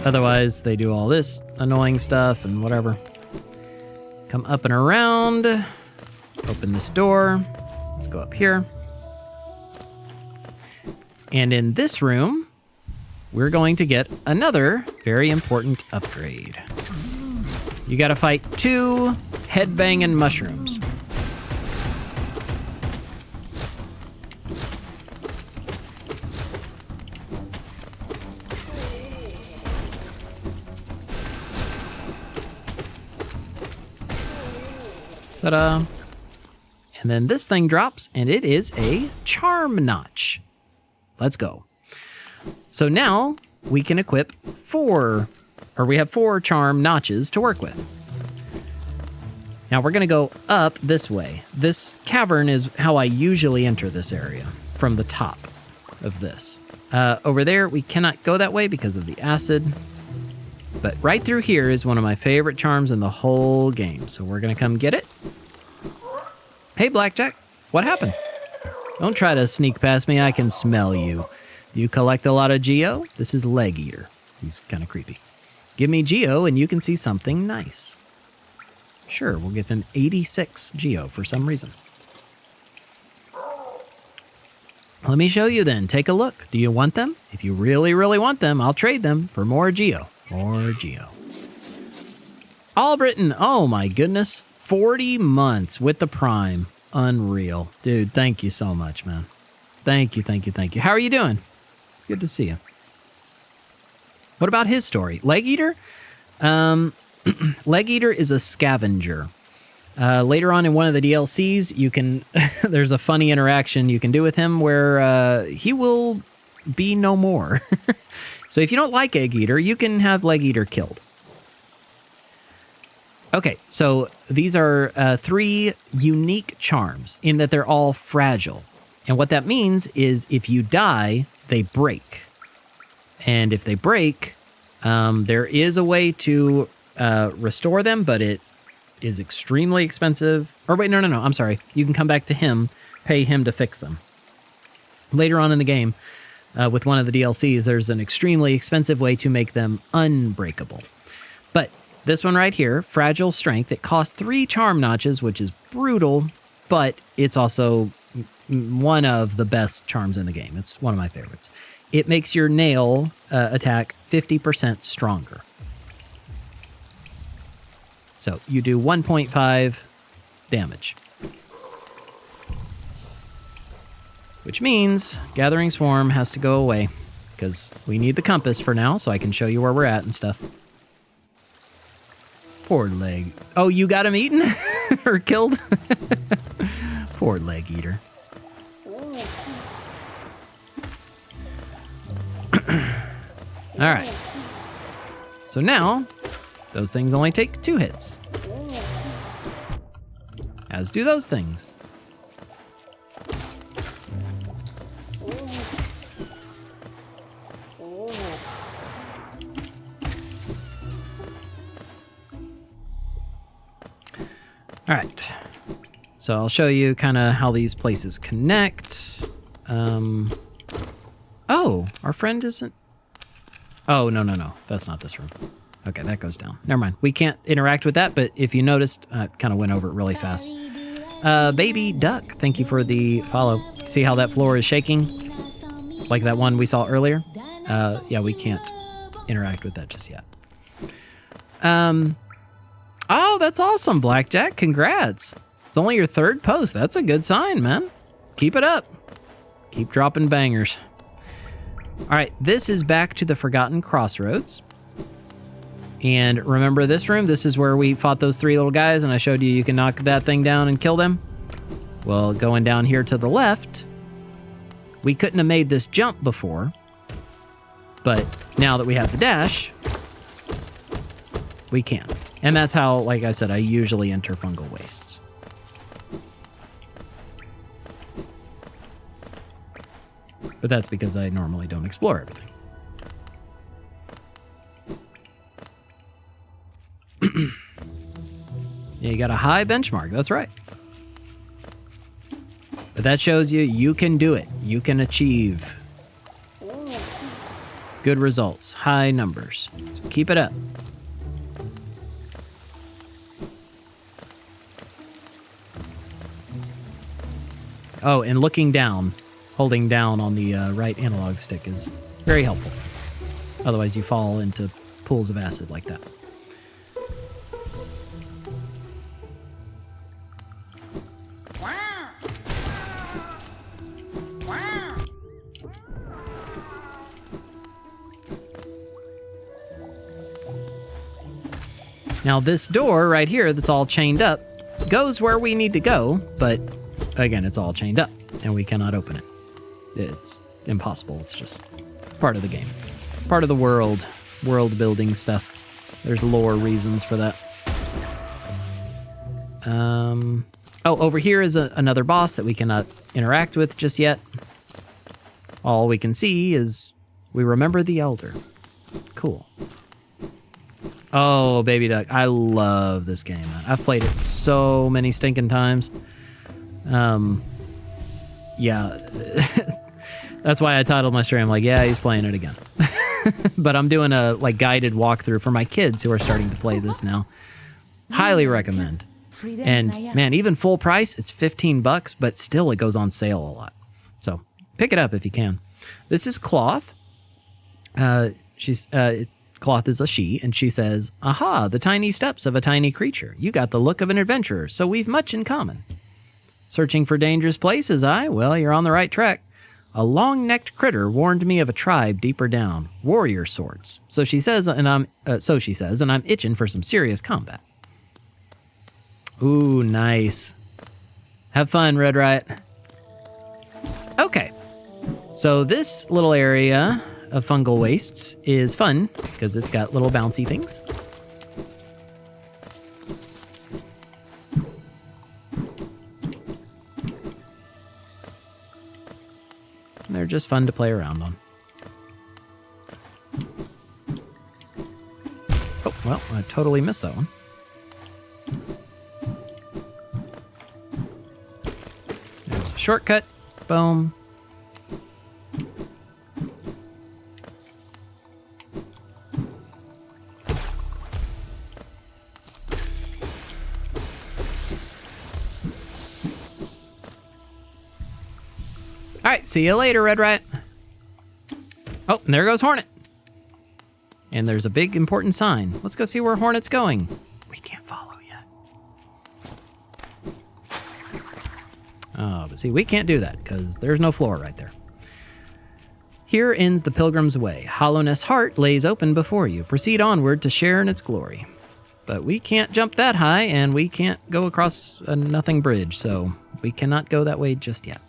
Otherwise, they do all this annoying stuff and whatever. Come up and around. Open this door. Let's go up here. And in this room, we're going to get another very important upgrade. You gotta fight 2 headbanging mushrooms. Ta-da. And then this thing drops, and it is a charm notch. Let's go. So now we can equip we have 4 charm notches to work with. Now we're gonna go up this way. This cavern is how I usually enter this area, from the top of this. Over there, we cannot go that way because of the acid. But right through here is one of my favorite charms in the whole game. So we're gonna come get it. Hey, Blackjack, what happened? Don't try to sneak past me, I can smell you. You collect a lot of Geo? This is Leg Eater. He's kind of creepy. Give me Geo and you can see something nice. Sure, we'll give him 86 Geo for some reason. Let me show you then. Take a look. Do you want them? If you really, really want them, I'll trade them for more Geo. More Geo. Albritton, oh my goodness. 40 months with the Prime. Unreal. Dude, thank you so much, man. Thank you, thank you, thank you. How are you doing? Good to see you. What about his story? Leg Eater? Leg Eater is a scavenger. Later on in one of the DLCs, you can there's a funny interaction you can do with him where he will be no more. So if you don't like Egg Eater, you can have Leg Eater killed. Okay, so these are 3 unique charms in that they're all fragile. And what that means is if you die, they break. And if they break, there is a way to restore them, but it is extremely expensive. Or wait, no, I'm sorry. You can come back to him, pay him to fix them. Later on in the game, with one of the DLCs, there's an extremely expensive way to make them unbreakable. But this one right here, Fragile Strength, it costs 3 charm notches, which is brutal, but it's also one of the best charms in the game. It's one of my favorites. It makes your nail attack 50% stronger. So you do 1.5 damage. Which means Gathering Swarm has to go away because we need the compass for now so I can show you where we're at and stuff. Poor Leg. Oh, you got him eaten? Or killed? Poor Leg Eater. All right. So now, those things only take 2 hits. As do those things. All right. So I'll show you kind of how these places connect. Oh, our friend isn't... Oh, no. That's not this room. Okay, that goes down. Never mind. We can't interact with that, but if you noticed, I kind of went over it really fast. Baby Duck, thank you for the follow. See how that floor is shaking? Like that one we saw earlier? Yeah, we can't interact with that just yet. Oh, that's awesome, Blackjack. Congrats. It's only your 3rd post. That's a good sign, man. Keep it up. Keep dropping bangers. All right, this is back to the Forgotten Crossroads. And remember this room? This is where we fought those 3 little guys, and I showed you can knock that thing down and kill them. Well, going down here to the left, we couldn't have made this jump before. But now that we have the dash, We can. And that's how, like I said, I usually enter fungal wastes. But that's because I normally don't explore everything. Yeah, you got a high benchmark. That's right. But that shows you can do it. You can achieve good results, high numbers. So keep it up. Oh, and looking down, holding down on the right analog stick is very helpful. Otherwise, you fall into pools of acid like that. Now, this door right here that's all chained up goes where we need to go, but again, it's all chained up, and we cannot open it. It's impossible. It's just part of the game. Part of the world building stuff. There's lore reasons for that. Oh, over here is another boss that we cannot interact with just yet. All we can see is we remember the Elder. Cool. Oh, Baby Duck. I love this game, man. I've played it so many stinking times. Yeah. That's why I titled my stream, like, yeah, he's playing it again. But I'm doing a guided walkthrough for my kids who are starting to play this now. Highly recommend. And man, even full price, it's $15, but still it goes on sale a lot. So pick it up if you can. This is Cloth. Cloth is a she, and she says, "Aha, the tiny steps of a tiny creature. You got the look of an adventurer, so we've much in common. Searching for dangerous places, Well, you're on the right track. A long-necked critter warned me of a tribe deeper down, warrior sorts. So she says, and I'm itching for some serious combat." Ooh, nice. Have fun, Red Riot. Okay. So this little area of fungal wastes is fun because it's got little bouncy things. And they're just fun to play around on. Oh, well, I totally missed that one. There's a shortcut. Boom. All right, see you later, Red Riot. Oh, and there goes Hornet. And there's a big important sign. Let's go see where Hornet's going. We can't follow yet. Oh, but see, we can't do that because there's no floor right there. Here ends the Pilgrim's Way. Hallownest heart lays open before you. Proceed onward to share in its glory. But we can't jump that high, and we can't go across a nothing bridge, so we cannot go that way just yet.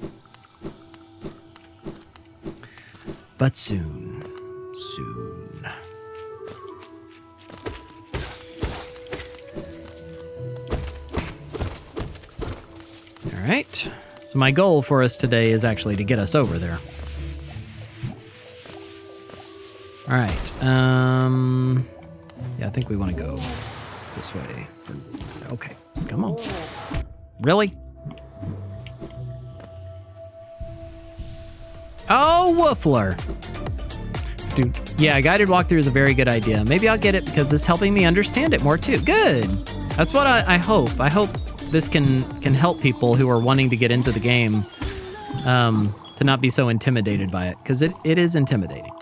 But soon. All right. So my goal for us today is actually to get us over there. All right. Yeah, I think we want to go this way. Okay, come on. Really? Oh, Woofler. Dude, yeah, a guided walkthrough is a very good idea. Maybe I'll get it because it's helping me understand it more too. Good. That's what I hope. I hope this can help people who are wanting to get into the game to not be so intimidated by it, because it is intimidating.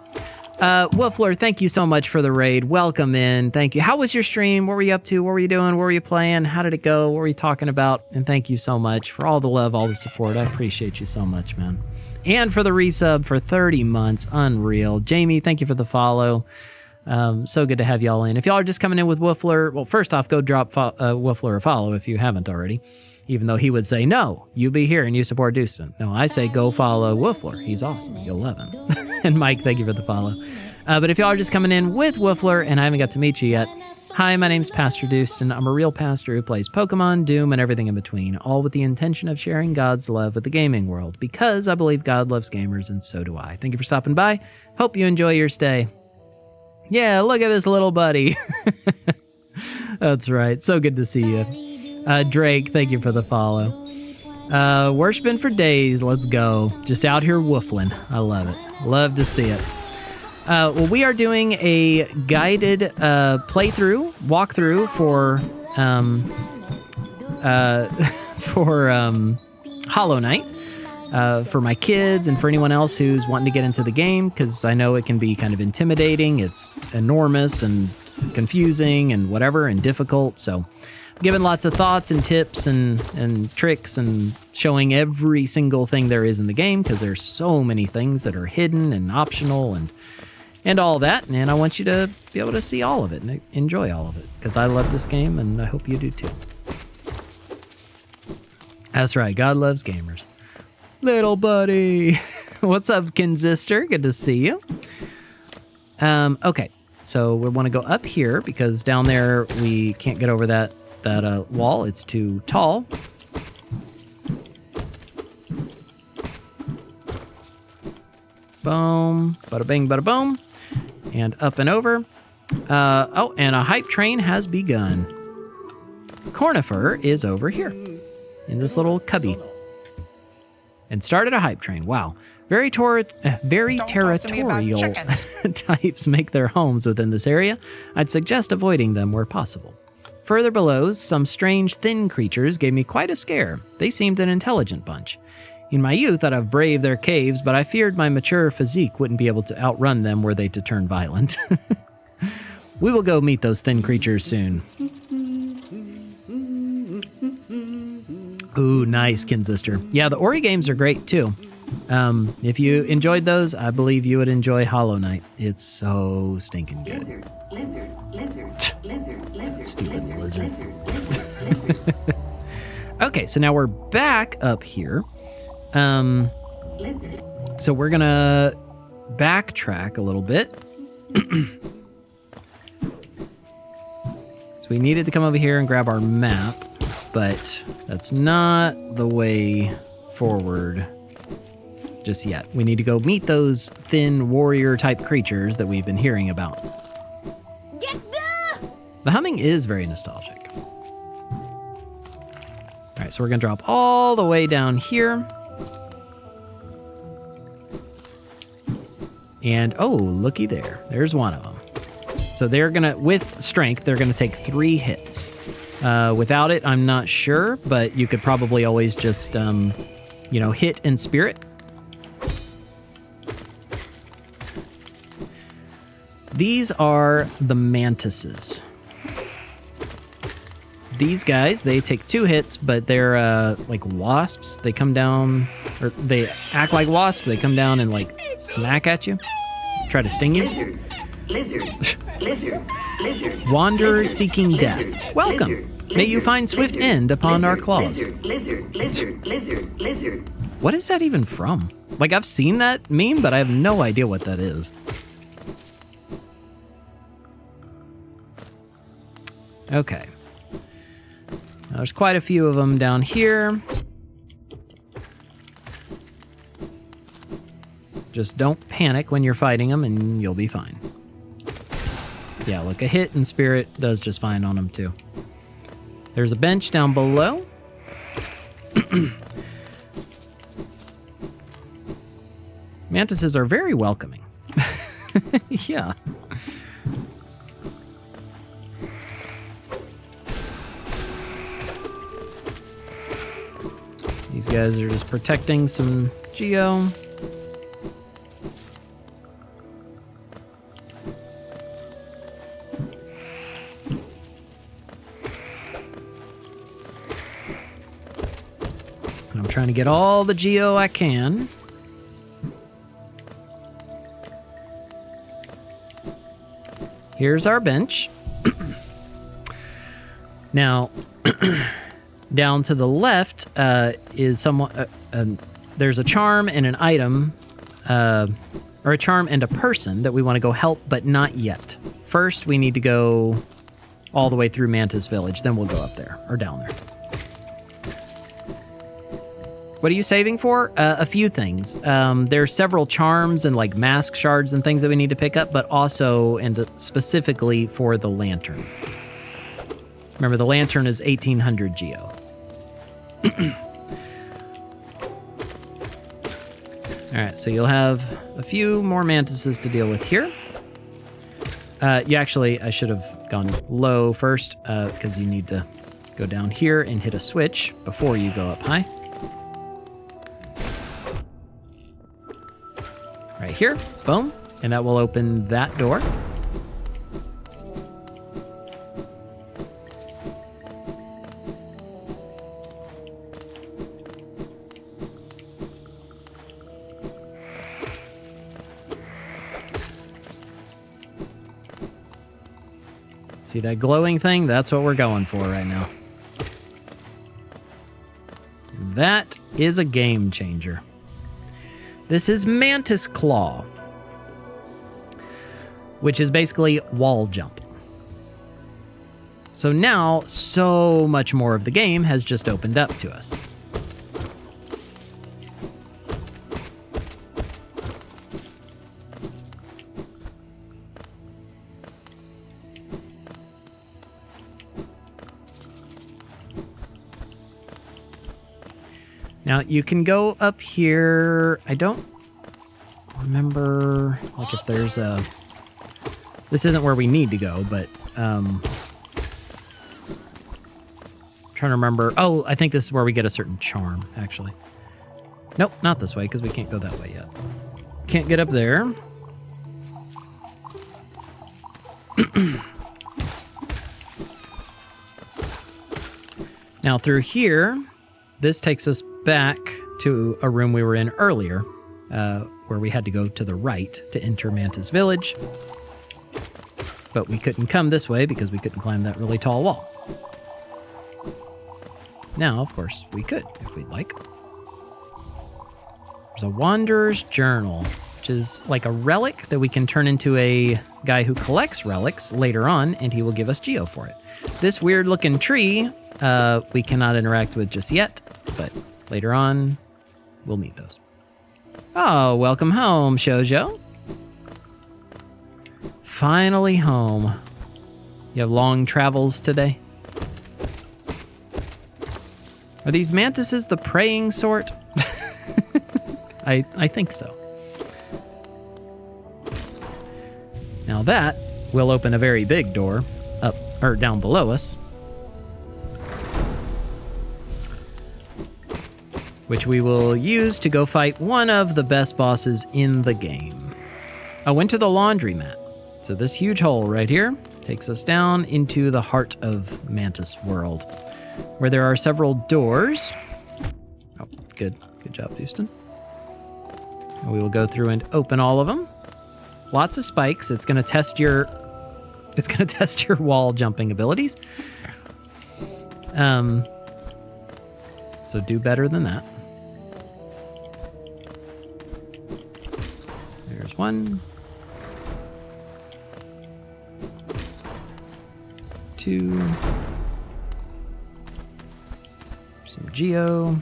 Woofler, thank you so much for the raid. Welcome in. Thank you. How was your stream? What were you up to? What were you doing? What were you playing? How did it go? What were you talking about? And thank you so much for all the love, all the support. I appreciate you so much, man. And for the resub for 30 months. Unreal. Jamie, thank you for the follow. So good to have y'all in. If y'all are just coming in with Woofler, well, first off, go drop Woofler a follow if you haven't already. Even though he would say, no, you be here and you support Doostyn. No, I say go follow Woofler. He's awesome. You'll love him. And Mike, thank you for the follow. But if y'all are just coming in with Woofler and I haven't got to meet you yet, Hi, my name's PastorDoostyn. I'm a real pastor who plays Pokemon, Doom, and everything in between, all with the intention of sharing God's love with the gaming world, because I believe God loves gamers, and so do I. Thank you for stopping by. Hope you enjoy your stay. Yeah, look at this little buddy. That's right. So good to see you. Drake, thank you for the follow. Worshiping for days. Let's go. Just out here woofling. I love it. Love to see it. Well, we are doing a guided walkthrough for Hollow Knight. For my kids and for anyone else who's wanting to get into the game, because I know it can be kind of intimidating. It's enormous and confusing and whatever and difficult. So I'm giving lots of thoughts and tips and tricks and showing every single thing there is in the game, because there's so many things that are hidden and optional and all that. And I want you to be able to see all of it and enjoy all of it, because I love this game and I hope you do too. That's right. God loves gamers. Little buddy. What's up, Kinzister? Good to see you. Okay, so we want to go up here because down there we can't get over that wall. It's too tall. Boom. Bada bing, bada boom. And up and over. Oh, and a hype train has begun. Cornifer is over here in this little cubby. And started a hype train. Wow. Very territorial types make their homes within this area. I'd suggest avoiding them where possible. Further below, some strange thin creatures gave me quite a scare. They seemed an intelligent bunch. In my youth, I'd have braved their caves, but I feared my mature physique wouldn't be able to outrun them were they to turn violent. We will go meet those thin creatures soon. Ooh, nice, Kinzister. Yeah, the Ori games are great, too. If you enjoyed those, I believe you would enjoy Hollow Knight. It's so stinking good. Stupid lizard. Okay, so now we're back up here. So we're going to backtrack a little bit. So we needed to come over here and grab our map. But that's not the way forward just yet. We need to go meet those thin warrior-type creatures that we've been hearing about. The humming is very nostalgic. All right, so we're going to drop all the way down here. And, oh, looky there. There's one of them. So they're going to, with strength, they're going to take 3 hits. Without it, I'm not sure, but you could probably always just, hit in spirit. These are the mantises. These guys, they take 2 hits, but they're like wasps. They come down, or they act like wasps. They come down and like smack at you. Let's try to sting you. Wanderer seeking death. Welcome. May you find swift end upon our claws. What is that even from? Like, I've seen that meme, but I have no idea what that is. Okay. Now, there's quite a few of them down here. Just don't panic when you're fighting them, and you'll be fine. Yeah, look, a hit in spirit does just fine on them, too. There's a bench down below. Mantises are very welcoming. Yeah. These guys are just protecting some Geo. I'm trying to get all the Geo I can. Here's our bench. Now, down to the left is someone. There's a charm and an item, or a charm and a person that we want to go help, but not yet. First, we need to go all the way through Mantis Village. Then we'll go up there, or down there. What are you saving for? A few things. There's several charms and like mask shards and things that we need to pick up, but also and specifically for the lantern. Remember, the lantern is 1800 geo. All right, so you'll have a few more mantises to deal with here. I should have gone low first because you need to go down here and hit a switch before you go up high. Right here, boom, and that will open that door. See that glowing thing? That's what we're going for right now. That is a game changer. This is Mantis Claw, which is basically wall jump. So now, so much more of the game has just opened up to us. Now, you can go up here. I don't remember, like, if there's a... This isn't where we need to go, but... trying to remember... Oh, I think this is where we get a certain charm, actually. Nope, not this way, because we can't go that way yet. Can't get up there. Now, through here, this takes us back to a room we were in earlier, where we had to go to the right to enter Mantis Village. But we couldn't come this way because we couldn't climb that really tall wall. Now, of course, we could, if we'd like. There's a Wanderer's Journal, which is like a relic that we can turn into a guy who collects relics later on, and he will give us geo for it. This weird-looking tree, we cannot interact with just yet, but later on, we'll need those. Oh, welcome home, Shoujo. Finally home. You have long travels today? Are these mantises the praying sort? I think so. Now that will open a very big door up or down below us, which we will use to go fight one of the best bosses in the game. I went to the laundromat. So this huge hole right here takes us down into the heart of Mantis World, where there are several doors. Oh, good job, Doostyn. And we will go through and open all of them. Lots of spikes. It's going to test your wall jumping abilities. So do better than that. There's one. 2. Some geo.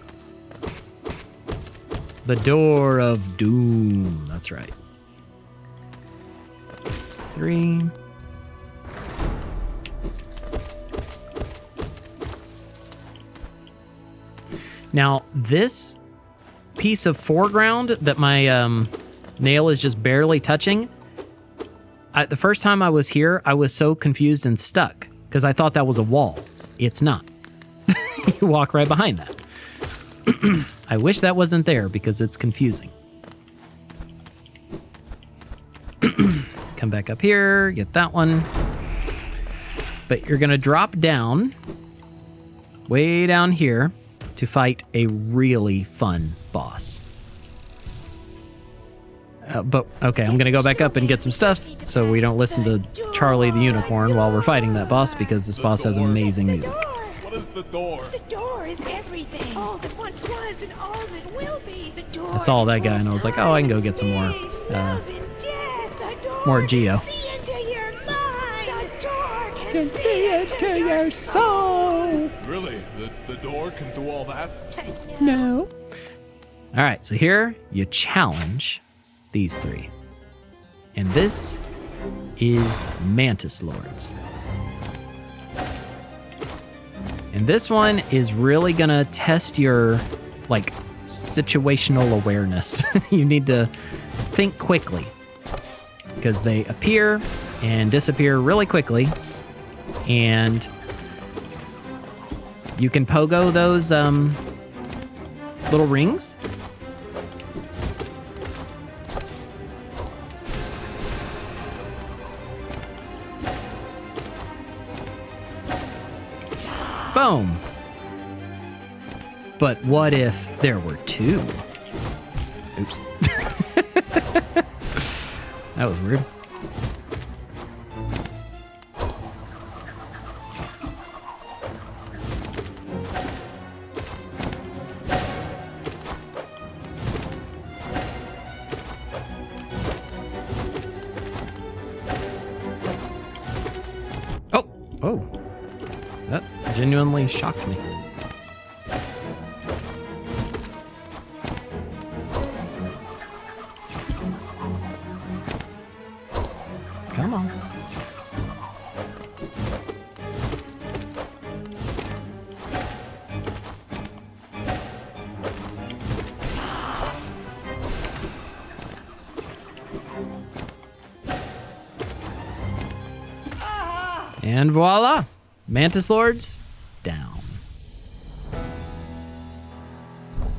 The Door of Doom. That's right. 3. Now, this piece of foreground that my nail is just barely touching, the first time I was here, I was so confused and stuck because I thought that was a wall. It's not. You walk right behind that. I wish that wasn't there because it's confusing. Come back up here, get that one. But you're going to drop down, way down here, to fight a really fun boss. But, okay, I'm going to go back up and get some stuff so we don't listen to Charlie the Unicorn while we're fighting that boss, because this boss has amazing music. What is the door? The door is everything. All that once was and all that will be. The door. I saw that guy and I was like, oh, I can go get some more, more geo. See into your mind. The door can see it to your soul. Really? The door can do all that? No. All right, so here you challenge these three. And this is Mantis Lords. And this one is really gonna test your, like, situational awareness. You need to think quickly because they appear and disappear really quickly. And you can pogo those little rings. Boom. But what if there were two? Oops. That was weird. Oh. That genuinely shocked me. Come on. And voila! Mantis Lords down.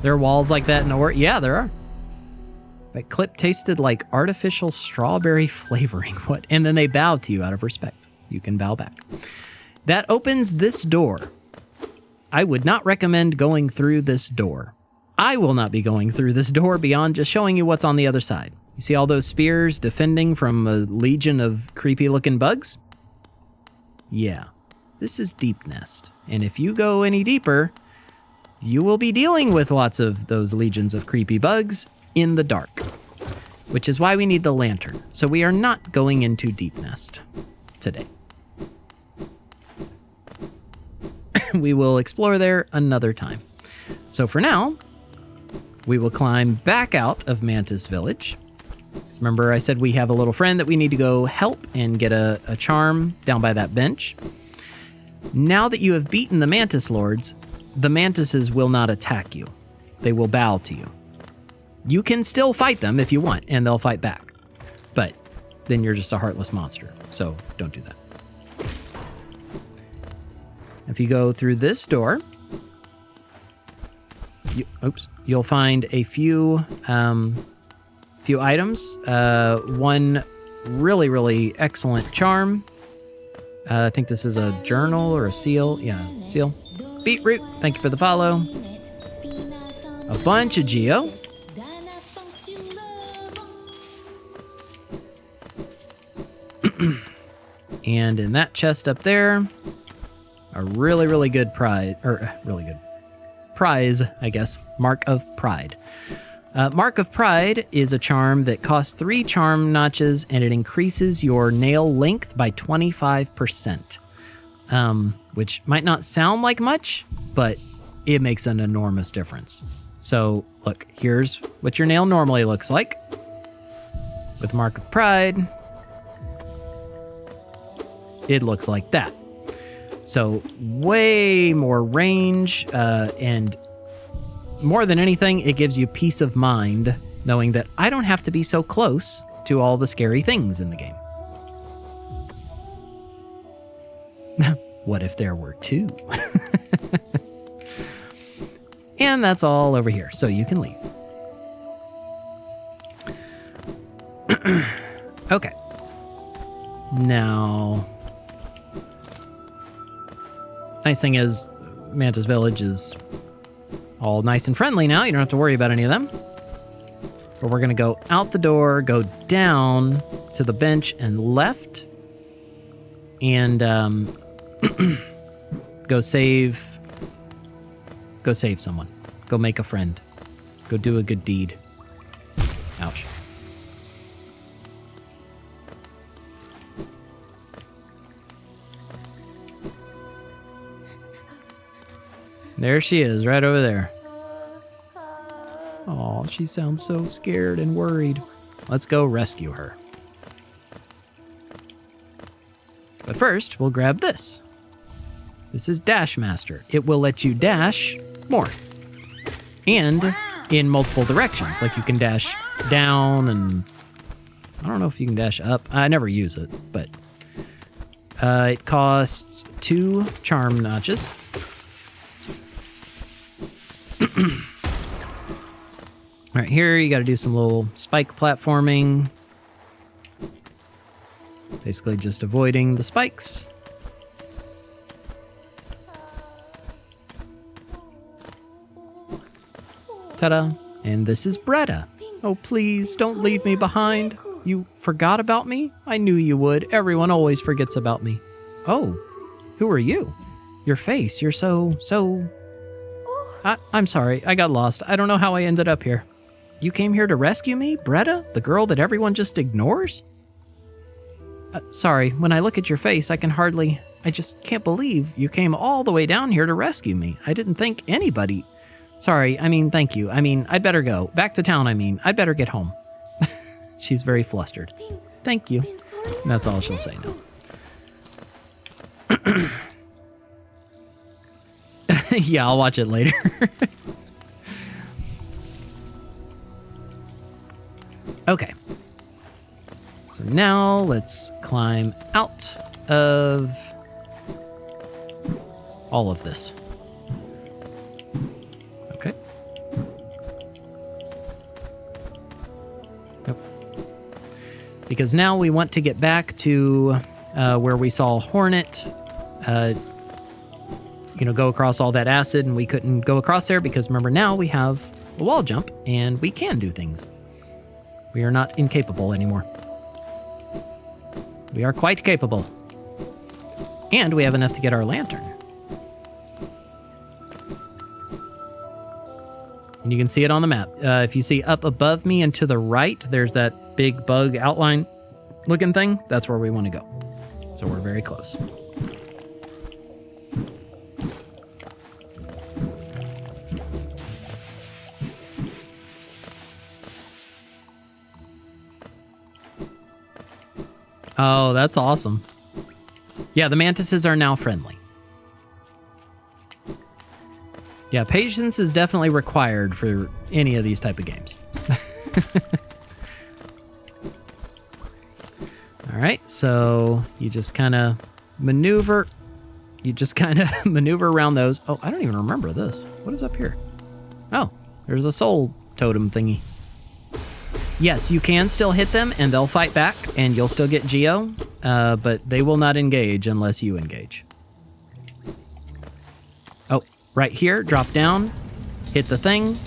There are walls like that in the world? Yeah, there are. That clip tasted like artificial strawberry flavoring. What? And then they bow to you out of respect. You can bow back. That opens this door. I would not recommend going through this door. I will not be going through this door beyond just showing you what's on the other side. You see all those spears defending from a legion of creepy looking bugs? Yeah, this is Deep Nest. And if you go any deeper, you will be dealing with lots of those legions of creepy bugs in the dark, which is why we need the lantern. So we are not going into Deep Nest today. We will explore there another time. So for now, we will climb back out of Mantis Village. Remember I said we have a little friend that we need to go help and get a charm down by that bench. Now that you have beaten the Mantis Lords, the Mantises will not attack you. They will bow to you. You can still fight them if you want, and they'll fight back. But then you're just a heartless monster, so don't do that. If you go through this door, you'll find a few items. One really, really excellent charm. I think this is a journal or a seal. Yeah, seal. Beetroot, thank you for the follow. A bunch of geo. And in that chest up there, a really, really good prize, I guess, Mark of Pride. Mark of Pride is a charm that costs 3 charm notches, and it increases your nail length by 25%, which might not sound like much, but it makes an enormous difference. So, look, here's what your nail normally looks like. With Mark of Pride, it looks like that. So, way more range, and more than anything, it gives you peace of mind knowing that I don't have to be so close to all the scary things in the game. What if there were 2? And that's all over here, so you can leave. Okay. Now, nice thing is, Mantis Village is all nice and friendly now. You don't have to worry about any of them. But we're going to go out the door, go down to the bench and left, and go save someone. Go make a friend. Go do a good deed. Ouch. There she is, right over there. Oh, she sounds so scared and worried. Let's go rescue her. But first, we'll grab this. This is Dash Master. It will let you dash more. And in multiple directions. Like you can dash down and... I don't know if you can dash up. I never use it, but... it costs 2 charm notches. Right here, you got to do some little spike platforming. Basically just avoiding the spikes. Ta-da. And this is Bretta. Oh, please, don't leave me behind. You forgot about me? I knew you would. Everyone always forgets about me. Oh, who are you? Your face, you're so... I'm sorry, I got lost. I don't know how I ended up here. You came here to rescue me, Bretta? The girl that everyone just ignores? Sorry, when I look at your face, I just can't believe you came all the way down here to rescue me. I didn't think anybody... Sorry, thank you. I'd better go. Back to town, I'd better get home. She's very flustered. Thank you. That's all she'll say now. Yeah, I'll watch it later. Okay. So now let's climb out of all of this. Okay. Yep. Because now we want to get back to where we saw Hornet, go across all that acid, and we couldn't go across there because remember now we have a wall jump and we can do things. We are not incapable anymore. We are quite capable. And we have enough to get our lantern. And you can see it on the map. If you see up above me and to the right, there's that big bug outline looking thing. That's where we want to go. So we're very close. Oh, that's awesome. Yeah, the mantises are now friendly. Yeah, patience is definitely required for any of these type of games. All right, so you just kind of maneuver. You just kind of maneuver around those. Oh, I don't even remember this. What is up here? Oh, there's a soul totem thingy. Yes, you can still hit them, and they'll fight back, and you'll still get Geo, but they will not engage unless you engage. Oh, right here, drop down, hit the thing.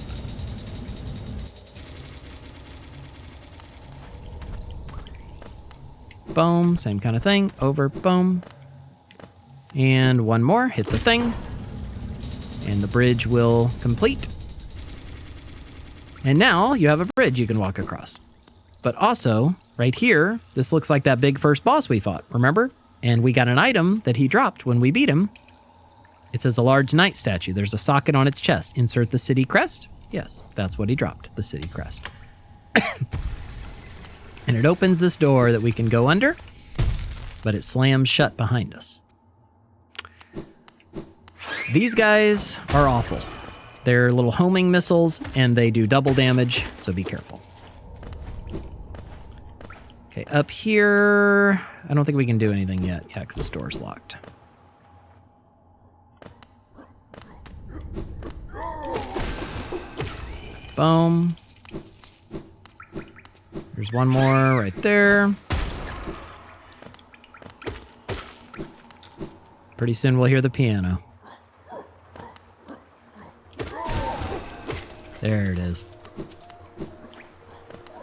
Boom, same kind of thing, over, boom. And one more, hit the thing, and the bridge will complete. And now you have a bridge you can walk across. But also, right here, this looks like that big first boss we fought, remember? And we got an item that he dropped when we beat him. It says a large knight statue. There's a socket on its chest. Insert the city crest. Yes, that's what he dropped, the city crest. And it opens this door that we can go under, but it slams shut behind us. These guys are awful. They're little homing missiles, and they do double damage, so be careful. Okay, up here, I don't think we can do anything yet. Yeah, because this door's locked. Boom. There's one more right there. Pretty soon we'll hear the piano. There it is.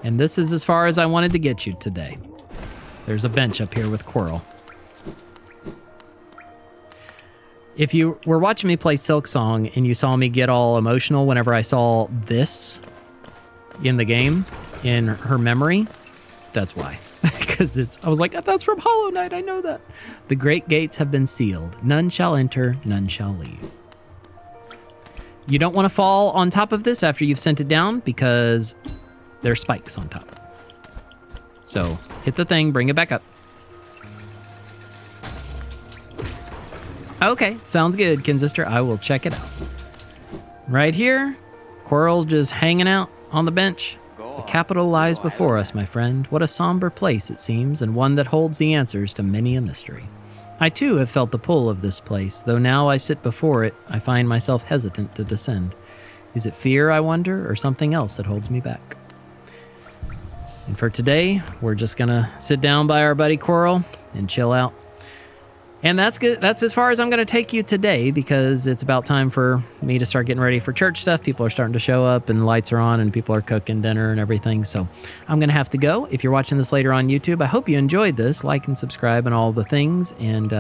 And this is as far as I wanted to get you today. There's a bench up here with Quirrell. If you were watching me play Silk Song and you saw me get all emotional whenever I saw this in the game, in her memory, that's why. Because I was like, that's from Hollow Knight, I know that. The great gates have been sealed. None shall enter, none shall leave. You don't want to fall on top of this after you've sent it down because there's spikes on top. So hit the thing, bring it back up. Okay, sounds good, Kinsister. I will check it out. Right here, Quirrell's just hanging out on the bench. The capital lies before us, my friend. What a somber place it seems, and one that holds the answers to many a mystery. I too have felt the pull of this place, though now I sit before it, I find myself hesitant to descend. Is it fear, I wonder, or something else that holds me back? And for today, we're just gonna sit down by our buddy Quirrell and chill out. And that's good. That's as far as I'm going to take you today, because it's about time for me to start getting ready for church stuff. People are starting to show up and the lights are on and people are cooking dinner and everything. So I'm going to have to go. If you're watching this later on YouTube, I hope you enjoyed this. Like and subscribe and all the things. And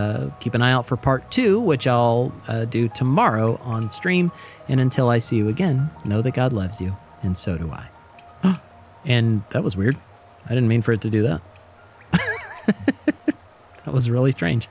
keep an eye out for part 2, which I'll do tomorrow on stream. And until I see you again, know that God loves you. And so do I. And that was weird. I didn't mean for it to do that. That was really strange.